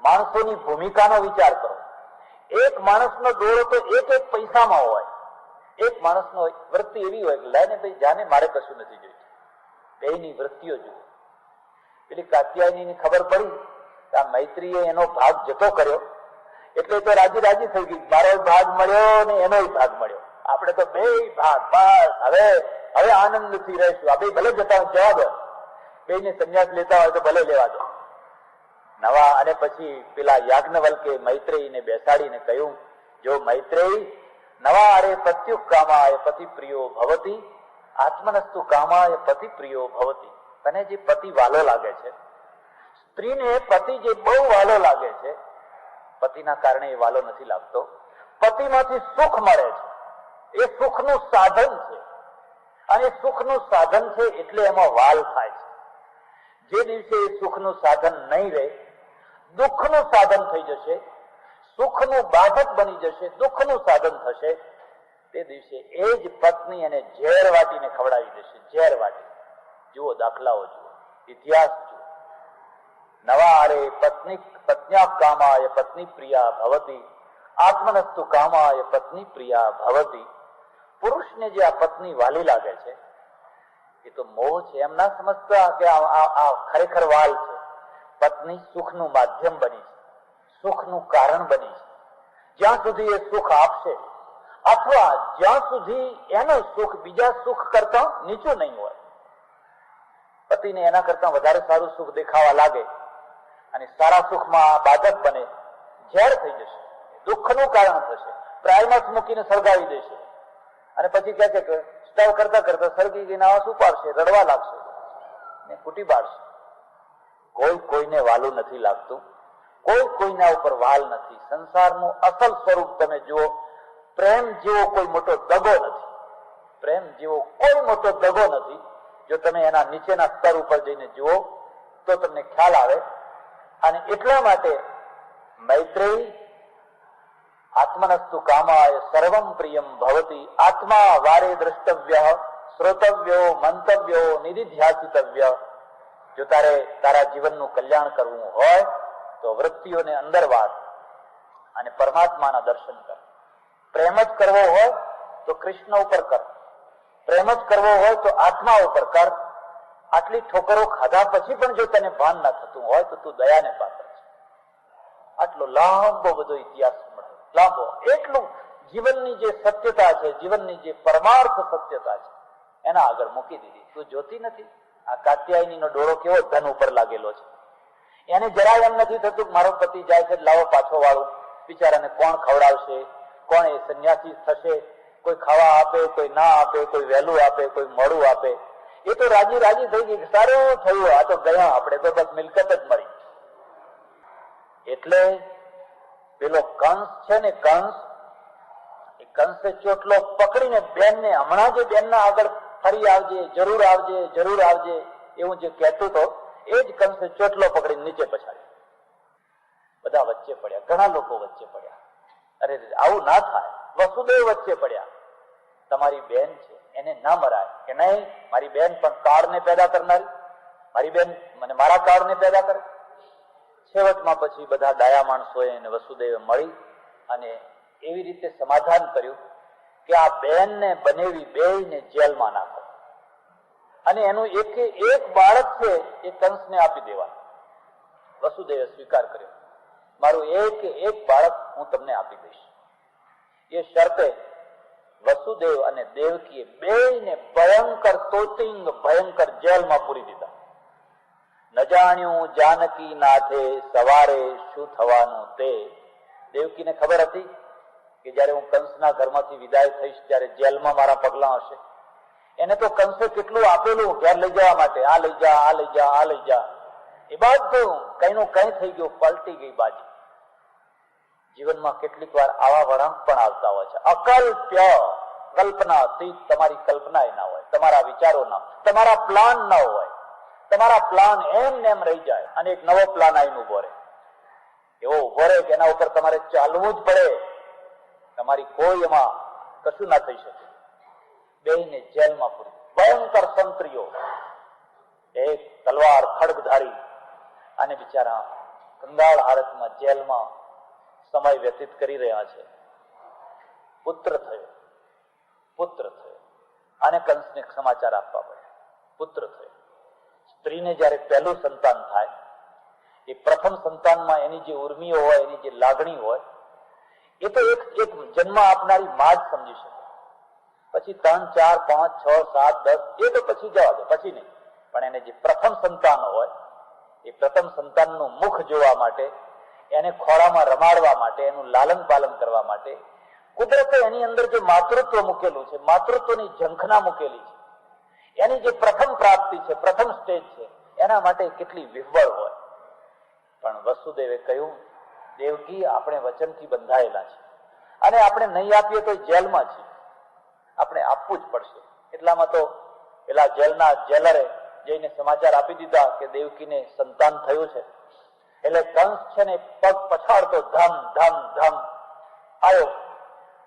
માણસોની ભૂમિકાનો વિચાર કરો. એક માણસનો દોરો તો એક એક પૈસામાં હોય. એક માણસનો વૃત્તિ એવી હોય કે લઈને ભાઈ જાને, મારે કશું નથી જોઈતું. બેયની વૃત્તિઓ જુઓ. પેલી કાત્યાયની ખબર પડી આ મૈત્રીએ એનો ભાગ જતો કર્યો એટલે તો રાજી રાજી થઈ ગઈ, મારો ભાગ મળ્યો ને એનો ભાગ મળ્યો, આપણે તો બે ભાગ, બસ હવે આનંદથી રહીશું. આ બે ભલે જતા જવા દો, બેને સંન્યાસ લેતા હોય તો ભલે લેવા દો. નવા અને પછી પેલા યાજ્ઞવલ્કે મૈત્રેયીને બેસાડીને કહ્યું, જો મૈત્રેયી, નવા અરે પત્યુઃ કામાય પતિ પ્રિયો ભવતી, આત્મનસ્તુ કામાય પતિ પ્રિયો ભવતી. તને જે પતિ વાલો લાગે છે, સ્ત્રીને પતિ જે બહુ વાલો લાગે છે, પતિના કારણે એ વાલો નથી લાગતો. પતિમાંથી સુખ મળે છે, એ સુખનું સાધન છે, અને સુખનું સાધન છે એટલે એમાં વાલ થાય છે. જે દિવસે એ સુખનું સાધન નહીં રહે, દુઃખનું સાધન થઈ જશે, સુખનું બાધક બની જશે, દુઃખનું સાધન થશે, તે દિવસે એ જ પત્ની એને ઝેર વાટીને ખવડાવી દેશે. ઝેર વાટી. જુઓ, દાખલાઓ જુઓ, ઇતિહાસ જુઓ. નવા અરે પત્ન્યા કામાય પત્ની પ્રિયા ભવતી, આત્મનસ્તુ કામાય પત્ની પ્રિયા ભવતી. પુરુષને જે આ પત્ની વાલી લાગે છે એ તો મોહ છે. એમ ના સમજતા કે આ ખરેખર વાલ છે. પત્ની સુખનું માધ્યમ બની છે, સુખનું કારણ બની છે. જ્યાં સુધી એ સુખ આપશે અથવા જ્યાં સુધી એનું સુખ બીજા સુખ કરતા નીચું નહીં હોય, પતિને એના કરતા વધારે સારું સુખ દેખાવા લાગે અને સારા સુખમાં બાધક બને, ઝેર થઈ જશે, દુઃખનું કારણ થશે, પ્રાયમસ મૂકીને સળગાવી દેશે અને પછી કહે છે કે સ્ટવ કરતા કરતા સળગી ગઈને આવાસ ઉપાડશે, રડવા લાગશે ને કૂટી પાડશે. કોઈ કોઈને વાલું નથી લાગતું, કોઈ કોઈના ઉપર વાલ નથી. સંસારનું અસલ સ્વરૂપ તમે જુઓ, પ્રેમ જેવો કોઈ મોટો દગો નથી. પ્રેમ જેવો કોઈ મોટો દગો નથી. જો તમે એના નીચેના સ્તર ઉપર જઈને જુઓ તો તમને ખ્યાલ આવે. અને એટલા માટે મૈત્રેયી આત્મનસ્તુ કામાય સર્વમ પ્રિયમ ભવતી. આત્મા વારે દ્રષ્ટવ્ય, શ્રોતવ્યો, મંતવ્યો, નિધિધ્યાસિતવ્ય. જો તારે તારા જીવનનું કલ્યાણ કરવું હોય તો વૃત્તિઓને અંદર વાળ અને પરમાત્માના દર્શન કર. પ્રેમ જ કરવો હોય તો કૃષ્ણ ઉપર કર, પ્રેમ જ કરવો હોય તો આત્મા ઉપર કર. આટલી ઠોકરો ખાધા પછી પણ જો તને ભાન ના થતું હોય તો તું દયાને પાત્ર છે. આટલો લાંબો બધો ઇતિહાસ મળે, લાંબો. એટલું જીવનની જે સત્યતા છે, જીવનની જે પરમાર્થ સત્યતા છે, એના આગળ મૂકી દીધી. તું જોતી નથી આ કાત્યાયનીનો ડોળો કેવો ધન ઉપર લાગેલો છે. એને જરાય એમ નથી થતું કે મારો પતિ જાય છે લાવો પાછો વાળું. બિચારાને કોણ ખવડાવશે, કોણ એ સંન્યાસી થશે, કોઈ ખાવા આપે, કોઈ ના આપે, કોઈ વહેલું આપે, કોઈ મોડું આપે. એ તો રાજી રાજી થઈ ગઈ, સારું થયું, આ તો ગયા આપણે તો બસ મિલકત જ મળી. એટલે પેલો કંસ છે ને, એ કંસે ચોટલો પકડીને બેનને હમણાં જે બેનના આગળ ફરી આવજે, જરૂર આવજે, જરૂર આવજે એવું જે કહેતું હતો, એ જ કંસે ચોટલો પકડીને નીચે પછાડ્યો. બધા વચ્ચે પડ્યા, ઘણા લોકો વચ્ચે પડ્યા. અરે આવું ના થાય. વસુદેવ વચ્ચે પડ્યા. તમારી બેન છે એને ના મરાય કે નહીં? મારી બેન પણ કાળને પેદા કરનારી, મારી બેન મને મારા કાળને પેદા કરે. છેવટમાં પછી બધા ડાયા માણસોએ અને વસુદેવે મળી અને એવી રીતે સમાધાન કર્યું કે આ બેનને બનેવી બેયને જેલમાં નાખો અને એનું એક બાળક છે એ કંસને આપી દેવાનું. વસુદેવે સ્વીકાર કર્યો, મારું એક બાળક હું તમને આપી દઈશ. એ શરતે વસુદેવ અને દેવકીએ બેયને ભયંકર તોતિંગ ભયંકર જેલમાં પૂરી દીધા. ન જાણ્યું જાનકી નાથે સવારે શું થવાનું તે. દેવકીને ખબર હતી કે જયારે હું કંસના ઘરમાંથી વિદાય થઈશ ત્યારે જેલમાં મારા પગલા હશે. એને તો કંસે કેટલું આપેલું ઘેર લઈ જવા માટે, આ લઈ જા, આ લઈ જા, આ લઈ જા. એ બધું કઈનું કઈ થઈ ગયું, પલટી ગઈ બાજી. જીવનમાં કેટલીક વાર આવા વળાંક પણ આવતા હોય છે. અકલ્પ્ય, કલ્પના અતીત. તમારી કલ્પના એ ના હોય, તમારા વિચારો ના, તમારા પ્લાન ના હોય. તમારા પ્લાન એમ ને એમ રહી જાય અને એક નવો પ્લાન આવીને ઉભો રહે. એવો ઉભો રહે કે એના ઉપર તમારે ચાલવું જ પડે. તમારી કોઈ એમાં કશું ના થઈ શકે. બેયને જેલમાં પૂરી. ભયંકર સંત્રીઓ, એક તલવાર ખડગધારી અને બિચારા કંગાળ હાલતમાં જેલમાં સમય વ્યતીત કરી રહ્યા છે. પુત્ર થયો અને કંસને સમાચાર આપવા પડ્યા. પુત્ર થયો. સ્ત્રીને જયારે પહેલું સંતાન થાય, એ પ્રથમ સંતાનમાં એની જે ઉર્મિઓ હોય, એની જે લાગણી હોય, એ તો એક જન્મ આપનારી માં જ સમજી શકે. પછી 3, 4, 5, 6, 7, 10 એ તો પછી જવા દે, પછી નહીં. પણ એને જે પ્રથમ સંતાન હોય, એ પ્રથમ સંતાનનું મુખ જોવા માટે, એને ખોળામાં રમાડવા માટે, એનું લાલન પાલન કરવા માટે કુદરતે એની અંદર જે માતૃત્વ મૂકેલું છે, માતૃત્વની ઝંખના મૂકેલી છે, એની જે પ્રથમ પ્રાપ્તિ છે, પ્રથમ સ્ટેજ છે, એના માટે કેટલી વિહ્વળ હોય. પણ વસુદેવે કહ્યું, દેવકી આપણે વચનથી બંધાયેલા છે અને આપણે નહીં આપીએ તો જેલમાં છીએ, આપણે આપવું જ પડશે. એટલામાં તો પેલા જેલના જેલરે જઈને સમાચાર આપી દીધા કે દેવકીને સંતાન થયું છે. એટલે કંસ છે ને પગ પછાડતો ધમ ધમ ધમ આવ્યો.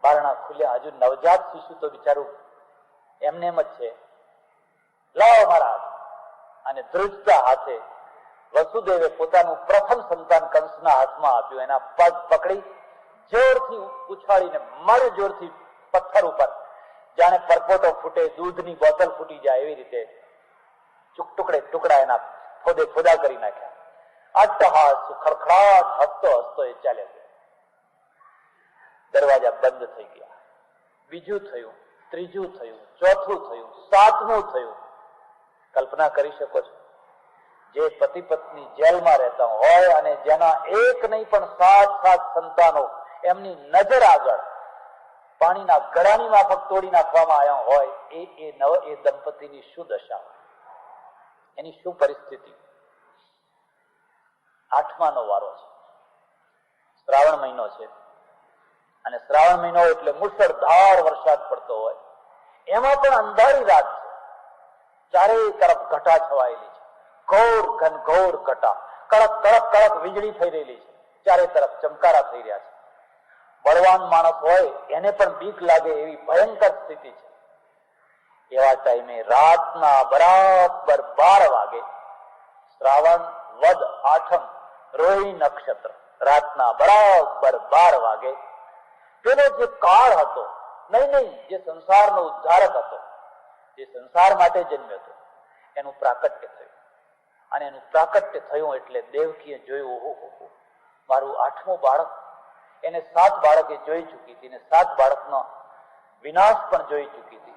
બારણા ખુલ્યા. હજુ નવજાત શિશુ તો બિચારું એમને એમ જ છે. લાવો મારા. અને ધ્રુજતા હાથે વસુદેવે પોતાનું પ્રથમ સંતાન કંસના હાથમાં આપ્યું. એના પગ પકડી જોરથી ઉછાળીને મારે જોરથી પથ્થર ઉપર, જાણે પરપોટો ફૂટે, દૂધની બોટલ ફૂટી જાય એવી રીતે ટુકડે ટુકડા એના ફોદે ફોદા કરી નાખ્યા. અટ્ટહાસ, ખડખડાટ, હસતો હસતો એ ચાલ્યો ગયો. દરવાજા બંધ થઈ ગયા. બીજું થયું, ત્રીજું થયું, ચોથું થયું, સાતમું થયું. કલ્પના કરી શકો છો, જે પતિ પત્ની જેલમાં રહેતા હોય અને જેના એક નહીં પણ 7 સંતાનો એમની નજર આગળ પાણીના ગળાની માફક તોડી નાખવામાં આવ્યા હોય, એ દંપતીની શું દશા હોય, એની શું પરિસ્થિતિ. 8માનો વારો છે, શ્રાવણ મહિનો છે, અને શ્રાવણ મહિનો એટલે મુશળધાર વરસાદ પડતો હોય. એમાં પણ અંધારી રાત છે, ચારેય તરફ ઘટા છવાયેલી છે, ઘોર ઘનઘોર ઘટા, કડક કડક કડક વીજળી થઈ રહેલી છે, ચારે તરફ ચમકારા થઈ રહ્યા છે. બળવાન માણસ હોય એને પણ બીક લાગે એવી ભયંકર સ્થિતિ છે. એવા ટાઈમે રાતના બરાબર 12 વાગે, શ્રાવણ વદ આઠમ રોહિણી નક્ષત્ર, રાતના બરાબર 12 વાગે પેલો જે કાળ હતો, નહીં જે સંસારનો ઉદ્ધારક હતો, જે સંસાર માટે જન્મ્યો હતો, એનું પ્રાકટ્ય થયું. અને એનું પ્રાકટ્ય થયું એટલે દેવકીએ જોયું, ઓહો, મારું 8મું બાળક. એને 7 બાળકે જોઈ ચૂકી હતી, ને 7 બાળકનો વિનાશ પણ જોઈ ચૂકી હતી.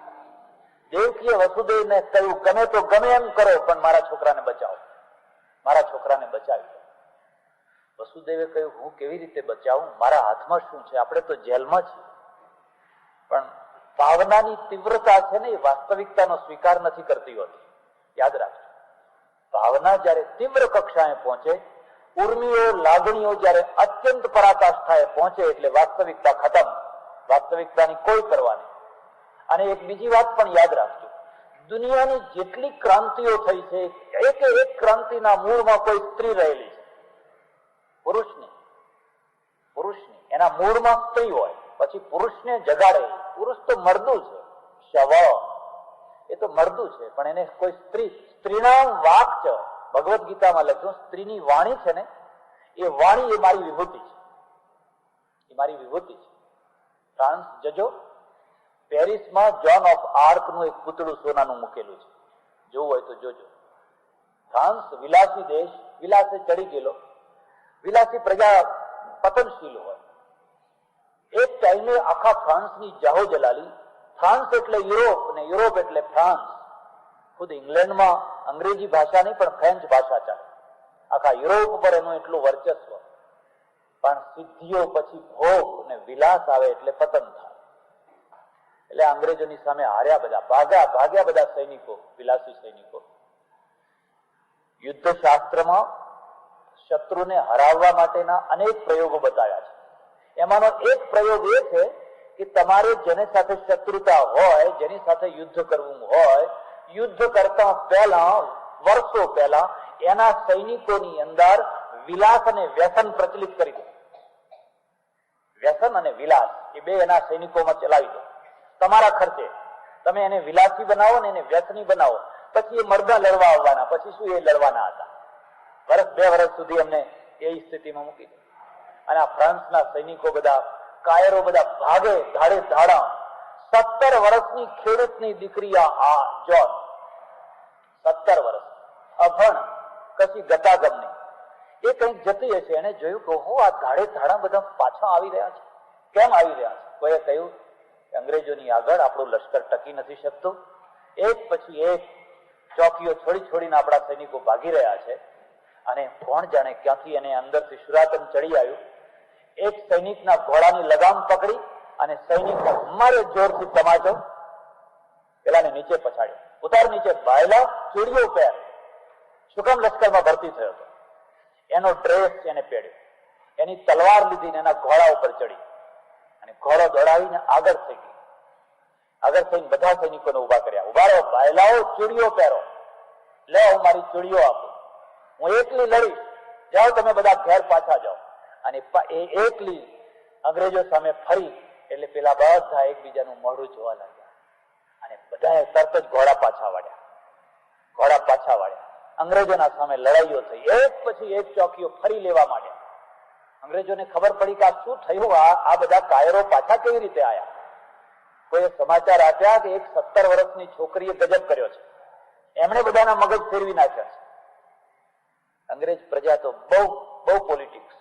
દેવકીએ વસુદેવને કહ્યું, ગમે તો ગમે એમ કરો, પણ મારા છોકરાને બચાવો, મારા છોકરાને બચાવી દો. વસુદેવે કહ્યું, હું કેવી રીતે બચાવું, મારા હાથમાં શું છે, આપણે તો જેલમાં છીએ. પણ ભાવનાની તીવ્રતા છે ને, એ વાસ્તવિકતાનો સ્વીકાર નથી કરતી હોતી. યાદ રાખજો, ભાવના જયારે તીવ્ર કક્ષાએ પહોંચે, ઉર્મિઓ લાગણીઓ જયારે અત્યંત પરાકાષ્ઠાએ પહોંચે એટલે વાસ્તવિકતા ખતમ, વાસ્તવિકતાની કોઈ પરવા નહીં. અને એક બીજી વાત પણ યાદ રાખજો, દુનિયાની જેટલી ક્રાંતિઓ થઈ છે, એક એક ક્રાંતિના મૂળમાં કોઈ સ્ત્રી રહેલી છે. પુરુષની એના મૂળમાં સ્ત્રી હોય, પછી પુરુષને જગાડે. પુરુષ તો મર્દું છે, શવ એ તો મર્દું છે, પણ એને કોઈ સ્ત્રીના વાક છે. ભગવદ્ ગીતામાં લખ્યું, સ્ત્રીની વાણી છે ને, એ વાણી એ મારી વિભૂતિ છે, એ મારી વિભૂતિ છે. ફ્રાન્સ જજો, પેરિસમાં જોન ઓફ આર્કનું એક પૂતળું સોનાનું મૂકેલું છે, જોવું હોય તો જોજો. ફ્રાન્સ વિલાસી દેશ, વિલાસે ચડી ગયેલો, વિલાસી પ્રજા પતનશીલ હોય. એક ટાઈમે આખા ફ્રાન્સની જાહો જલાલી. ફ્રાન્સ એટલે યુરોપ, ને યુરોપ એટલે ફ્રાન્સ. ખુદ ઇંગ્લેન્ડમાં અંગ્રેજી ભાષા નહીં પણ ફ્રેન્ચ ભાષા ચાલે. આખા યુરોપ પર એનું એટલું વર્ચસ્વ. પણ સિદ્ધિઓ પછી ભોગ ને વિલાસ આવે એટલે પતન થાય. એટલે અંગ્રેજોની સામે હાર્યા બધા, ભાગ્યા બધા સૈનિકો, વિલાસી સૈનિકો. યુદ્ધ શાસ્ત્રમાં શત્રુને હરાવવા માટેના અનેક પ્રયોગો બતાવ્યા છે. એમાંનો એક પ્રયોગ એ છે કે તમારે જેની સાથે શત્રુતા હોય, જેની સાથે યુદ્ધ કરવું હોય, યુદ્ધ કરતા પહેલા, વર્ષો પહેલા એના સૈનિકોની અંદર વિલાસ અને વ્યસન પ્રચલિત કરી દો. વ્યસન અને વિલાસ એ બે એના સૈનિકોમાં ચલાવી દો. તમારા ખર્ચે તમે એને વિલાસી બનાવો ને એને વ્યસની બનાવો. પછી એ મરદા લડવા આવવાના, પછી શું એ લડવાના હતા. 2 વર્ષ સુધી અમને એ સ્થિતિમાં મૂકી દો. અને આ ફ્રાન્સના સૈનિકો બધા, કાયરો બધા ભાગે ધાડે ધાડા. 17 વર્ષની ખેડૂતની દીકરી આ જોન, 17 વર્ષ, અભણ, કશી ગતાગમની, એ કંઈક જતી હશે. એને જોયું કે હું આ ધાડે ધાડા બધા પાછા આવી રહ્યા છે, કેમ આવી રહ્યા છે? કોઈએ કહ્યું અંગ્રેજોની આગળ આપણું લશ્કર ટકી નથી શકતું, એક પછી એક ચોકીઓ છોડીને આપણા સૈનિકો ભાગી રહ્યા છે. અને કોણ જાણે ક્યાંથી એને અંદરથી શુરાતન ચડી આવ્યું. એક સૈનિકના ઘોડાની લગામ પકડી અને સૈનિક મારે જોરથી તમાચો પેલાને નીચે પછાડ્યો. ઉતાર નીચે, ભાયલા ચૂડીઓ પહેર. શું કામ લશ્કરમાં ભરતી થયો હતો? એનો ડ્રેસ એને પહેર્યો, એની તલવાર લીધી ને એના ઘોડા ઉપર ચડી અને ઘોડો દોડાવીને આગળ થઈ ગઈ. આગળ થઈને બધા સૈનિકોને ઉભા કર્યા. ઉભા રહો ભાયલાઓ, ચૂડીઓ પહેરો. લે, હું મારી ચૂડીઓ આપું, હું એકલી લડીશ, જાઓ તમે બધા ઘેર પાછા જાઓ. અને એ એકલી અંગ્રેજો સામે ફરી એટલે પેલા બધા એકબીજાનું મોઢું જોવા લાગ્યા અને બધાએ તરત જ ઘોડા પાછા વાળ્યા. અંગ્રેજોના સામે લડાઈઓ થઈ, એક પછી એક ચોકીઓ ફરી લેવા માંડ્યા. અંગ્રેજોને ખબર પડી કે આ શું થયું, આ બધા કાયરો પાછા કેવી રીતે આયા. કોઈએ સમાચાર આપ્યા કે એક 17 વર્ષની છોકરીએ ગજબ કર્યો છે, એમણે બધાના મગજ ફેરવી નાખ્યા છે. અંગ્રેજ પ્રજા તો બહુ બહુ પોલિટિક્સ.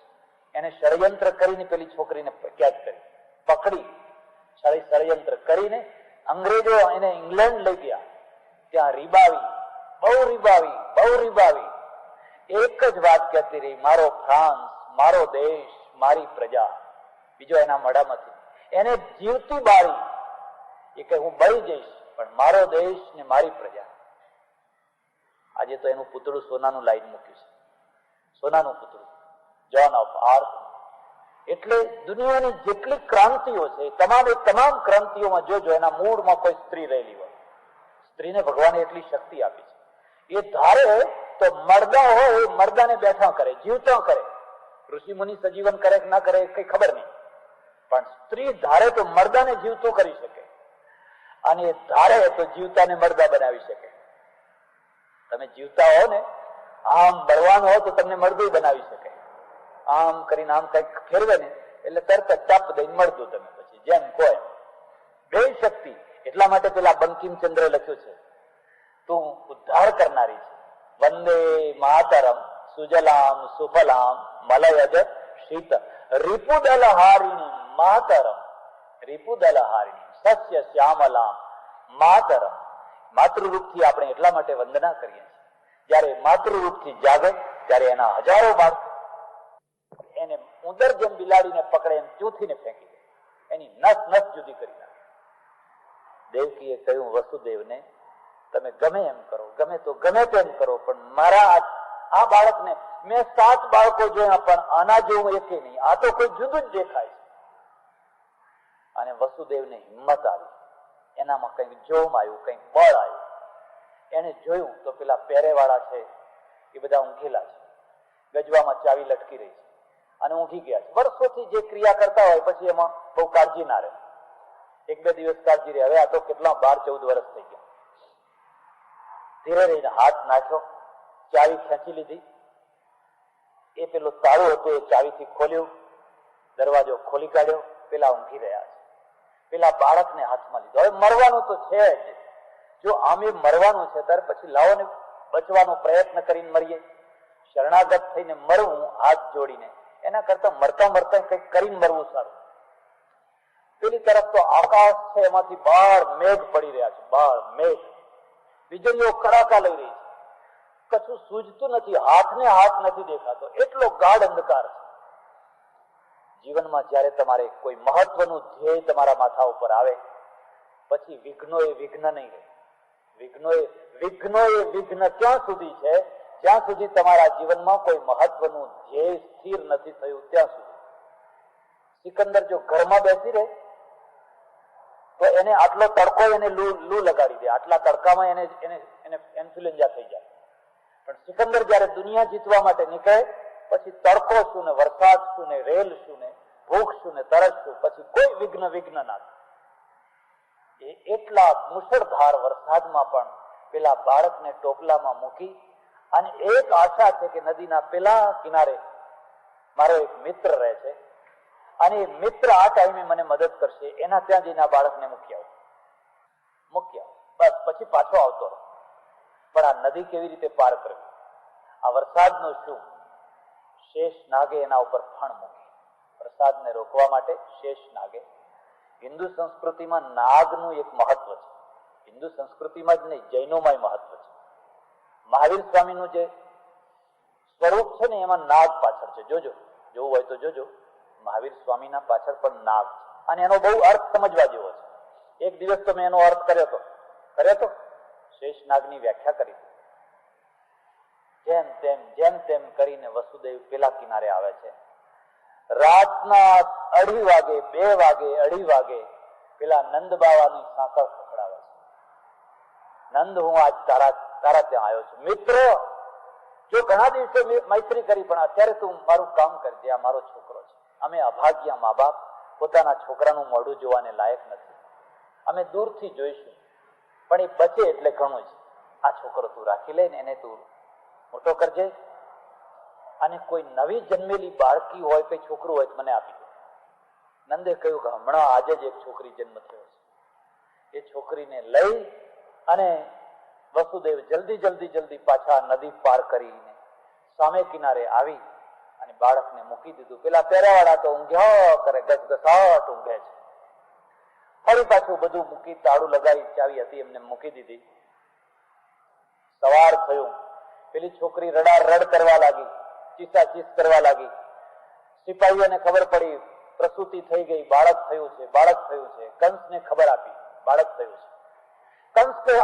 એને ષડયંત્ર કરીને પેલી છોકરીને કેદ કરી, પકડી, ષડયંત્ર કરીને અંગ્રેજો એને ઇંગ્લેન્ડ લઈ ગયા. ત્યાં રીબાવી, બહુ રીબાવી, બહુ રીબાવી. એક જ વાત કહેતી રહી, મારો ફ્રાન્સ, મારો દેશ, મારી પ્રજા. બીજો એના મોઢામાંથી એને જીવતી બાળી. એ કે હું બળી જઈશ પણ મારો દેશ ને મારી પ્રજા. આજે તો એનું પૂતળું સોનાનું લાઈન મૂક્યું છે, સોનાનું પૂતળું, જોન ઓફ આર્ક. એટલે દુનિયાની જેટલી ક્રાંતિઓ છે તમામ ક્રાંતિઓમાં જોજો એના મૂળમાં કોઈ સ્ત્રી રહેલી હોય. સ્ત્રીને ભગવાને એટલી શક્તિ આપી છે. એ ધારે તો મરદા હોય એ મરદાને બેઠા કરે, જીવતા કરે. ઋષિ મુનિ સજીવન કરે કે ના કરે કઈ ખબર નહીં, પણ સ્ત્રી ધારે તો મરદાને જીવતું કરી શકે, અને એ ધારે તો જીવતાને મરદા બનાવી શકે. તમે જીવતા હો ને, આમ બળવાનું હો તો તમને મરદું બનાવી શકે. આમ કરીને આમ કઈક ફેરવે ને એટલે તરત જ ટપ દઈને મળતું તમે પછી જેમ કોઈ બે શક્તિ. એટલા માટે પેલા બંકિમચંદ્ર લખ્યું છે, તું ઉદ્ધાર કરનારી છે. વંદે માતરમ સુજલામ સુફલામ મલયજ શીત રિપુદલહારિણી માતરમ, રિપુદલહારિણી સસ્ય શ્યામલામ માતરમ. માતૃરૂપથી આપણે એટલા માટે વંદના કરીએ છીએ. જયારે માતૃરૂપથી જાગે ત્યારે એના હજારો બાળકો એને ઉંદર જેમ બિલાડીને પકડે એમ ચૂથીને ફેંકી દે, એની નસ નસ જુદી કરી નાખે. દેવકીએ કહ્યું વસુદેવને, તમે ગમે એમ કરો, ગમે તો ગમે તેમ કરો, પણ મારા આ બાળકને મેં 7 બાળકો જોયા પણ આના જેવું એકે નહીં, આ તો કોઈ જુદું જ દેખાય છે. અને વસુદેવને હિંમત આવી, એનામાં કંઈક જોમ આવ્યું, કંઈક બળ આવ્યું. એને જોયું તો પેલા પહેરેવાળા છે એ બધા ઊંઘેલા છે, ગજવામાં ચાવી લટકી રહી છે અને ઊંઘી ગયા છે. વર્ષોથી જે ક્રિયા કરતા હોય પછી એમાં બહુ કાળજી ના રહે, 1-2 દિવસ કાળજી રહે. હવે આ તો કેટલા 12-14 વર્ષ થઈ ગયા. ધીરે રહીને હાથ નાખ્યો, ચાવી ખેંચી લીધી. એ પેલું તાળું હતું એ ચાવીથી ખોલ્યું, દરવાજો ખોલી કાઢ્યો. પેલા ઊંઘી રહ્યા છે. પેલા બાળકને હાથમાં લીધો. હવે મરવાનું તો છે જ, જો આમે મરવાનું છે ત્યારે પછી લાવો ને બચવાનો પ્રયત્ન કરીને મરીએ. શરણાગત થઈને મરવું હાથ જોડીને, એના કરતા મરતા મરતા કંઈક કરીને મરવું સારું. પેલી તરફ તો આકાશ છે, એમાંથી બહાર મેઘ પડી રહ્યા છે, બહાર મેઘ, વીજળીઓ કડાકા લઈ રહી છે. કશું સૂઝતું નથી, હાથને હાથ નથી દેખાતો, એટલો ગાઢ અંધકાર છે. જીવનમાં જયારે તમારે કોઈ મહત્વનું ધ્યેય તમારા માથા ઉપર આવે પછી વિઘ્નો એ વિઘ્ન નહીં રહે. વિઘ્નો એ વિઘ્ન ક્યાં સુધી છે? જ્યાં સુધી તમારા જીવનમાં કોઈ મહત્વનું ધ્યેય સ્થિર નથી થયું ત્યાં સુધી. સિકંદર જો ઘરમાં બેસી રહે તો એને આટલો તડકો એને લૂ લગાડી દે, આટલા તડકામાં એને ઇન્ફ્લુએન્ઝા થઈ જાય. પણ સિકંદર જયારે દુનિયા જીતવા માટે નીકળે પછી તડકો શું ને વરસાદ શું ને રેલ શું ને ભૂખ શું ને તરસ શું, પછી કોઈ વિઘ્ન ના થાય. એટલા મુશળધાર વરસાદમાં પણ પેલા બાળકને ટોપલામાં મૂકી અને એક આશા છે કે નદીના પેલા કિનારે મારો એક મિત્ર રહે છે અને એ મિત્ર આ ટાઈમે મને મદદ કરશે, એના ત્યાં જઈને આ બાળકને મૂકી આવું, બસ પછી પાછો આવતો રહો. પણ આ નદી કેવી રીતે પાર કરવી? આ વરસાદનું શું? શેષ નાગે એના ઉપર ફણ મૂકી. વરસાદને રોકવા માટે શેષ નાગે. હિન્દુ સંસ્કૃતિમાં નાગનું એક મહત્વ છે. હિન્દુ સંસ્કૃતિમાં જ નહીં, જૈનોમાં મહત્વ છે. મહાવીર સ્વામીનું જે સ્વરૂપ છે ને એમાં નાગ પાછળ છે. જોજો, જોવું હોય તો જોજો, મહાવીર સ્વામીના પાછળ પણ નાગ છે. અને એનો બહુ અર્થ સમજવા જેવો છે. એક દિવસ તો મેં એનો અર્થ કર્યો તો શેષ નાગની વ્યાખ્યા કરી. જેમ તેમ કરીને વસુદેવ પેલા કિનારે આવે છે. રાતના 2:30 વાગે 2:30 વાગે પેલા નંદ બાવાની સાંકળ ખખડાવે છે. નંદ, હું આજ તારા ત્યાં આવ્યો છું. મિત્રો, જો ઘણા દિવસે મૈત્રી કરી પણ અત્યારે તું મારું કામ કરજે, આ મારો છોકરો છે. અમે અભાગ્યા મા બાપ પોતાના છોકરાનું મોઢું જોવાને લાયક નથી. અમે દૂરથી જોઈશું પણ એ બચે એટલે ઘણું છે. આ છોકરો તું રાખી લે ને એને તું મોટો કરજે. અને કોઈ નવી જન્મેલી બાળકી હોય કે છોકરું હોય મને આપી દો. નંદે કહ્યું કે હમણાં આજે જ એક છોકરી જન્મ થયો છે. એ છોકરીને લઈ અને વસુદેવ જલ્દી પાછા નદી પાર કરીને સામે કિનારે આવી અને બાળકને મૂકી દીધું. પેલા પહેરાવાળા તો ઊંઘ્યા કરે, ગસગસાટ ઊંઘે છે. ફરી પાછું બધું મૂકી, તાળું લગાવી, ચાવી હતી એમને મૂકી દીધી. સવાર થયું, પેલી છોકરી રડારડ કરવા લાગી, ચીસાચીસ કરવા લાગી. સિપાહીઓને ખબર પડી પ્રસૂતિ થઈ ગઈ, બાળક થયું છે. કંસને ખબર આપી બાળક થયું છે. કંસ કે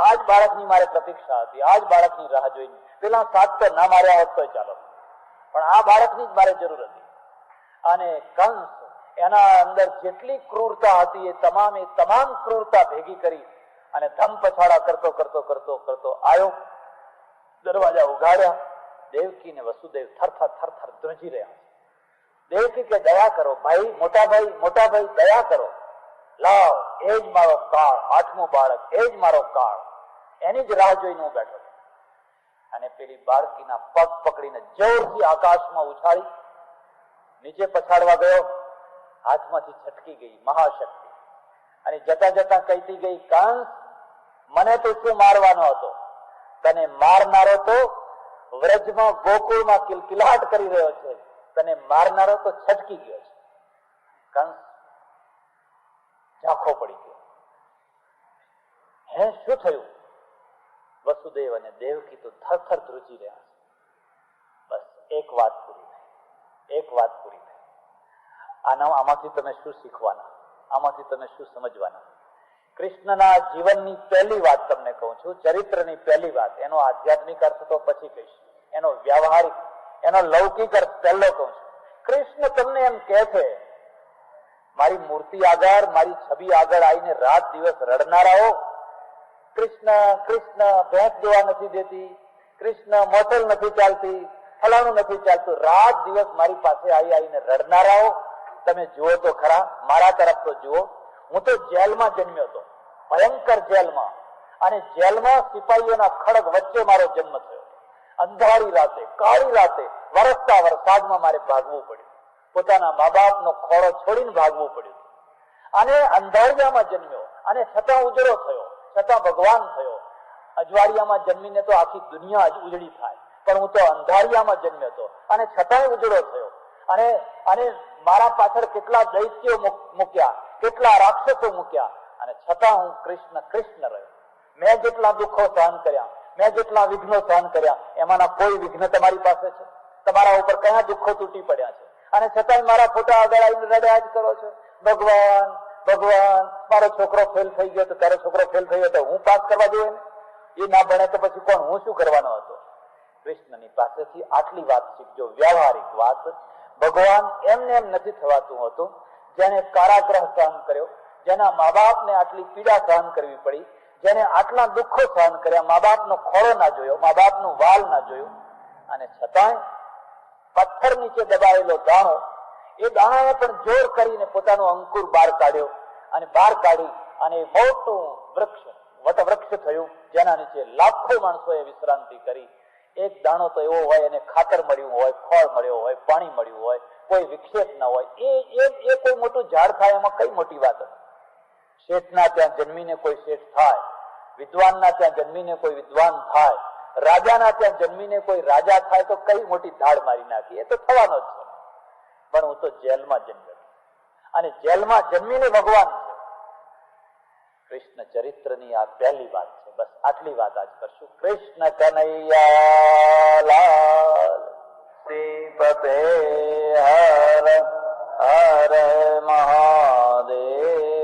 આજ બાળકની મારે પ્રતીક્ષા હતી, આજ બાળકની રાહ જોઈ. પેલા 7 તો ના માર્યા હોત તોય ચાલો, પણ આ બાળકની જ મારે જરૂર હતી. અને કંસ એના અંદર જેટલી ક્રૂરતા હતી એ તમામ ક્રૂરતા ભેગી કરી અને ધમ પછાડા કરતો આવ્યો. દરવાજા ઉઘાડ્યા. દેવકી ને વસુદેવ થર ધ્રુજી રહ્યા. દેવકી કે દયા કરો ભાઈ, મોટા ભાઈ દયા કરો. લાવ, એ જ મારો કાળ, 8મું બાળક, એ જ મારો કાળ. એની જ રાહ જોઈને હું બેઠો. અને પેલી બાળકીના પગ પકડીને જોરથી આકાશમાં ઉછાળી નીચે પછાડવા ગયો. હાથમાંથી છટકી ગઈ મહાશક્તિ. અને જતા જતા કહેતી ગઈ, કંસ, મને તો શું મારવાનો હતો? તને મારનારો તો વ્રજમાં ગોકુળમાં કિલકિલાટ કરી રહ્યો છે, તને મારનારો તો છટકી ગયો છે. કંસ ઝાંખો પડી ગયો. હે, શું થયું? વસુદેવ અને દેવકી તો થરથર ધ્રુજી રહ્યા છે. બસ એક વાત પૂરી થઈ. આમાંથી તમે શું શીખવાના? આમાંથી તમે શું સમજવાના? કૃષ્ણના જીવનની પહેલી વાત તમને કહું છું, ચરિત્રની પહેલી વાત. એનો આધ્યાત્મિક અર્થ તો પછી કહીશ, એનો વ્યવહારિક, એનો લૌકિક અર્થ પહેલો કહું છું. કૃષ્ણ તમને એમ કહે છે, મારી મૂર્તિ આગળ, મારી છબી આગળ આવીને રાત દિવસ રડનારાઓ, કૃષ્ણ ભેંસ જોવા નથી દેતી, કૃષ્ણ મોટલ નથી ચાલતી, ફલાણું નથી ચાલતું, રાત દિવસ મારી પાસે આવીને રડનારાઓ, તમે જુઓ તો ખરા, મારા તરફ તો જુઓ. હું તો જેલમાં જન્મ્યો હતો, ભયંકર જેલમાં, અને જેલમાં સિપાહીઓના ખડગ વચ્ચે મારો જન્મ થયો. અંધારી રાતે, કાળી રાતે, વરસતા વરસાદમાં મારે ભાગવું પડ્યું. પોતાના મા બાપનો ખોળો છોડીને ભાગવું પડ્યું. અને અંધારિયામાં જન્મ્યો, અને છતાં ઉજળો થયો, છતાં ભગવાન થયો. અજવાળિયામાં જન્મીને તો આખી દુનિયા જ ઉજળી થાય, પણ હું તો અંધારિયામાં જન્મ્યો હતો અને છતાંય ઉજળો થયો. અને મારા પાછળ કેટલા દૈત્યો મૂક્યા, કેટલા રાક્ષસો મૂક્યા, અને છતાં હું કૃષ્ણ રહ્યો. મેં જેટલા દુઃખો સહન કર્યા, મેં જેટલા વિઘ્નો સહન કર્યા, એમાંના કોઈ વિઘ્ન તમારી પાસે છે? તમારા ઉપર કયા દુઃખો તૂટી પડ્યા છે? અને છતાંય મારા ફોટા આગળ આવીને રડ્યા જ કરો છો. ભગવાન, મારો છોકરો ફેલ થઈ ગયો, તો તારો છોકરો ફેલ થઈ ગયો તો હું પાસ કરવા જોઈએ ને? એ ના ભણે તો પછી કોણ? હું શું કરવાનો હતો? કૃષ્ણની પાસેથી આટલી વાત શીખજો, વ્યવહારિક વાત. ભગવાન એમને એમ નથી થવાતું હતું. જેને કારાગ્રહ સહન કર્યો, જેના મા બાપને આટલી પીડા સહન કરવી પડી, જેને આટલા દુઃખો સહન કર્યા, મા બાપનો ખોળો ના જોયો, મા બાપનું વાલ ના જોયું, અને છતાંય પથ્થર નીચે દબાયેલો દાણો, એ દાણાએ પણ જોર કરીને પોતાનો અંકુર બહાર કાઢ્યો, અને બહાર કાઢી અને મોટું વટવૃક્ષ થયું, જેના નીચે લાખો માણસોએ વિશ્રાંતિ કરી. એક દાણો તો એવો હોય, એને ખાતર મળ્યું હોય, ફળ મળ્યો હોય, પાણી મળ્યું હોય, કોઈ વિક્ષેપ ના હોય, એ કોઈ મોટું ઝાડ થાય, એમાં કઈ મોટી વાત હતી? શેઠના ત્યાં જન્મીને કોઈ શેઠ થાય, વિદ્વાનના ત્યાં જન્મીને કોઈ વિદ્વાન થાય, રાજાના ત્યાં જન્મીને કોઈ રાજા થાય, તો કઈ મોટી ધાડ મારી નાખી? એ તો થવાનો જ છે. પણ હું તો જેલમાં જન્મ્યો, અને જેલમાં જન્મીને ભગવાન છે. કૃષ્ણ ચરિત્રની આ પહેલી વાત છે. બસ આટલી વાત આજ કરશું. કૃષ્ણ કનૈયા લાલ શ્રીપતે હર હર મહાદેવ.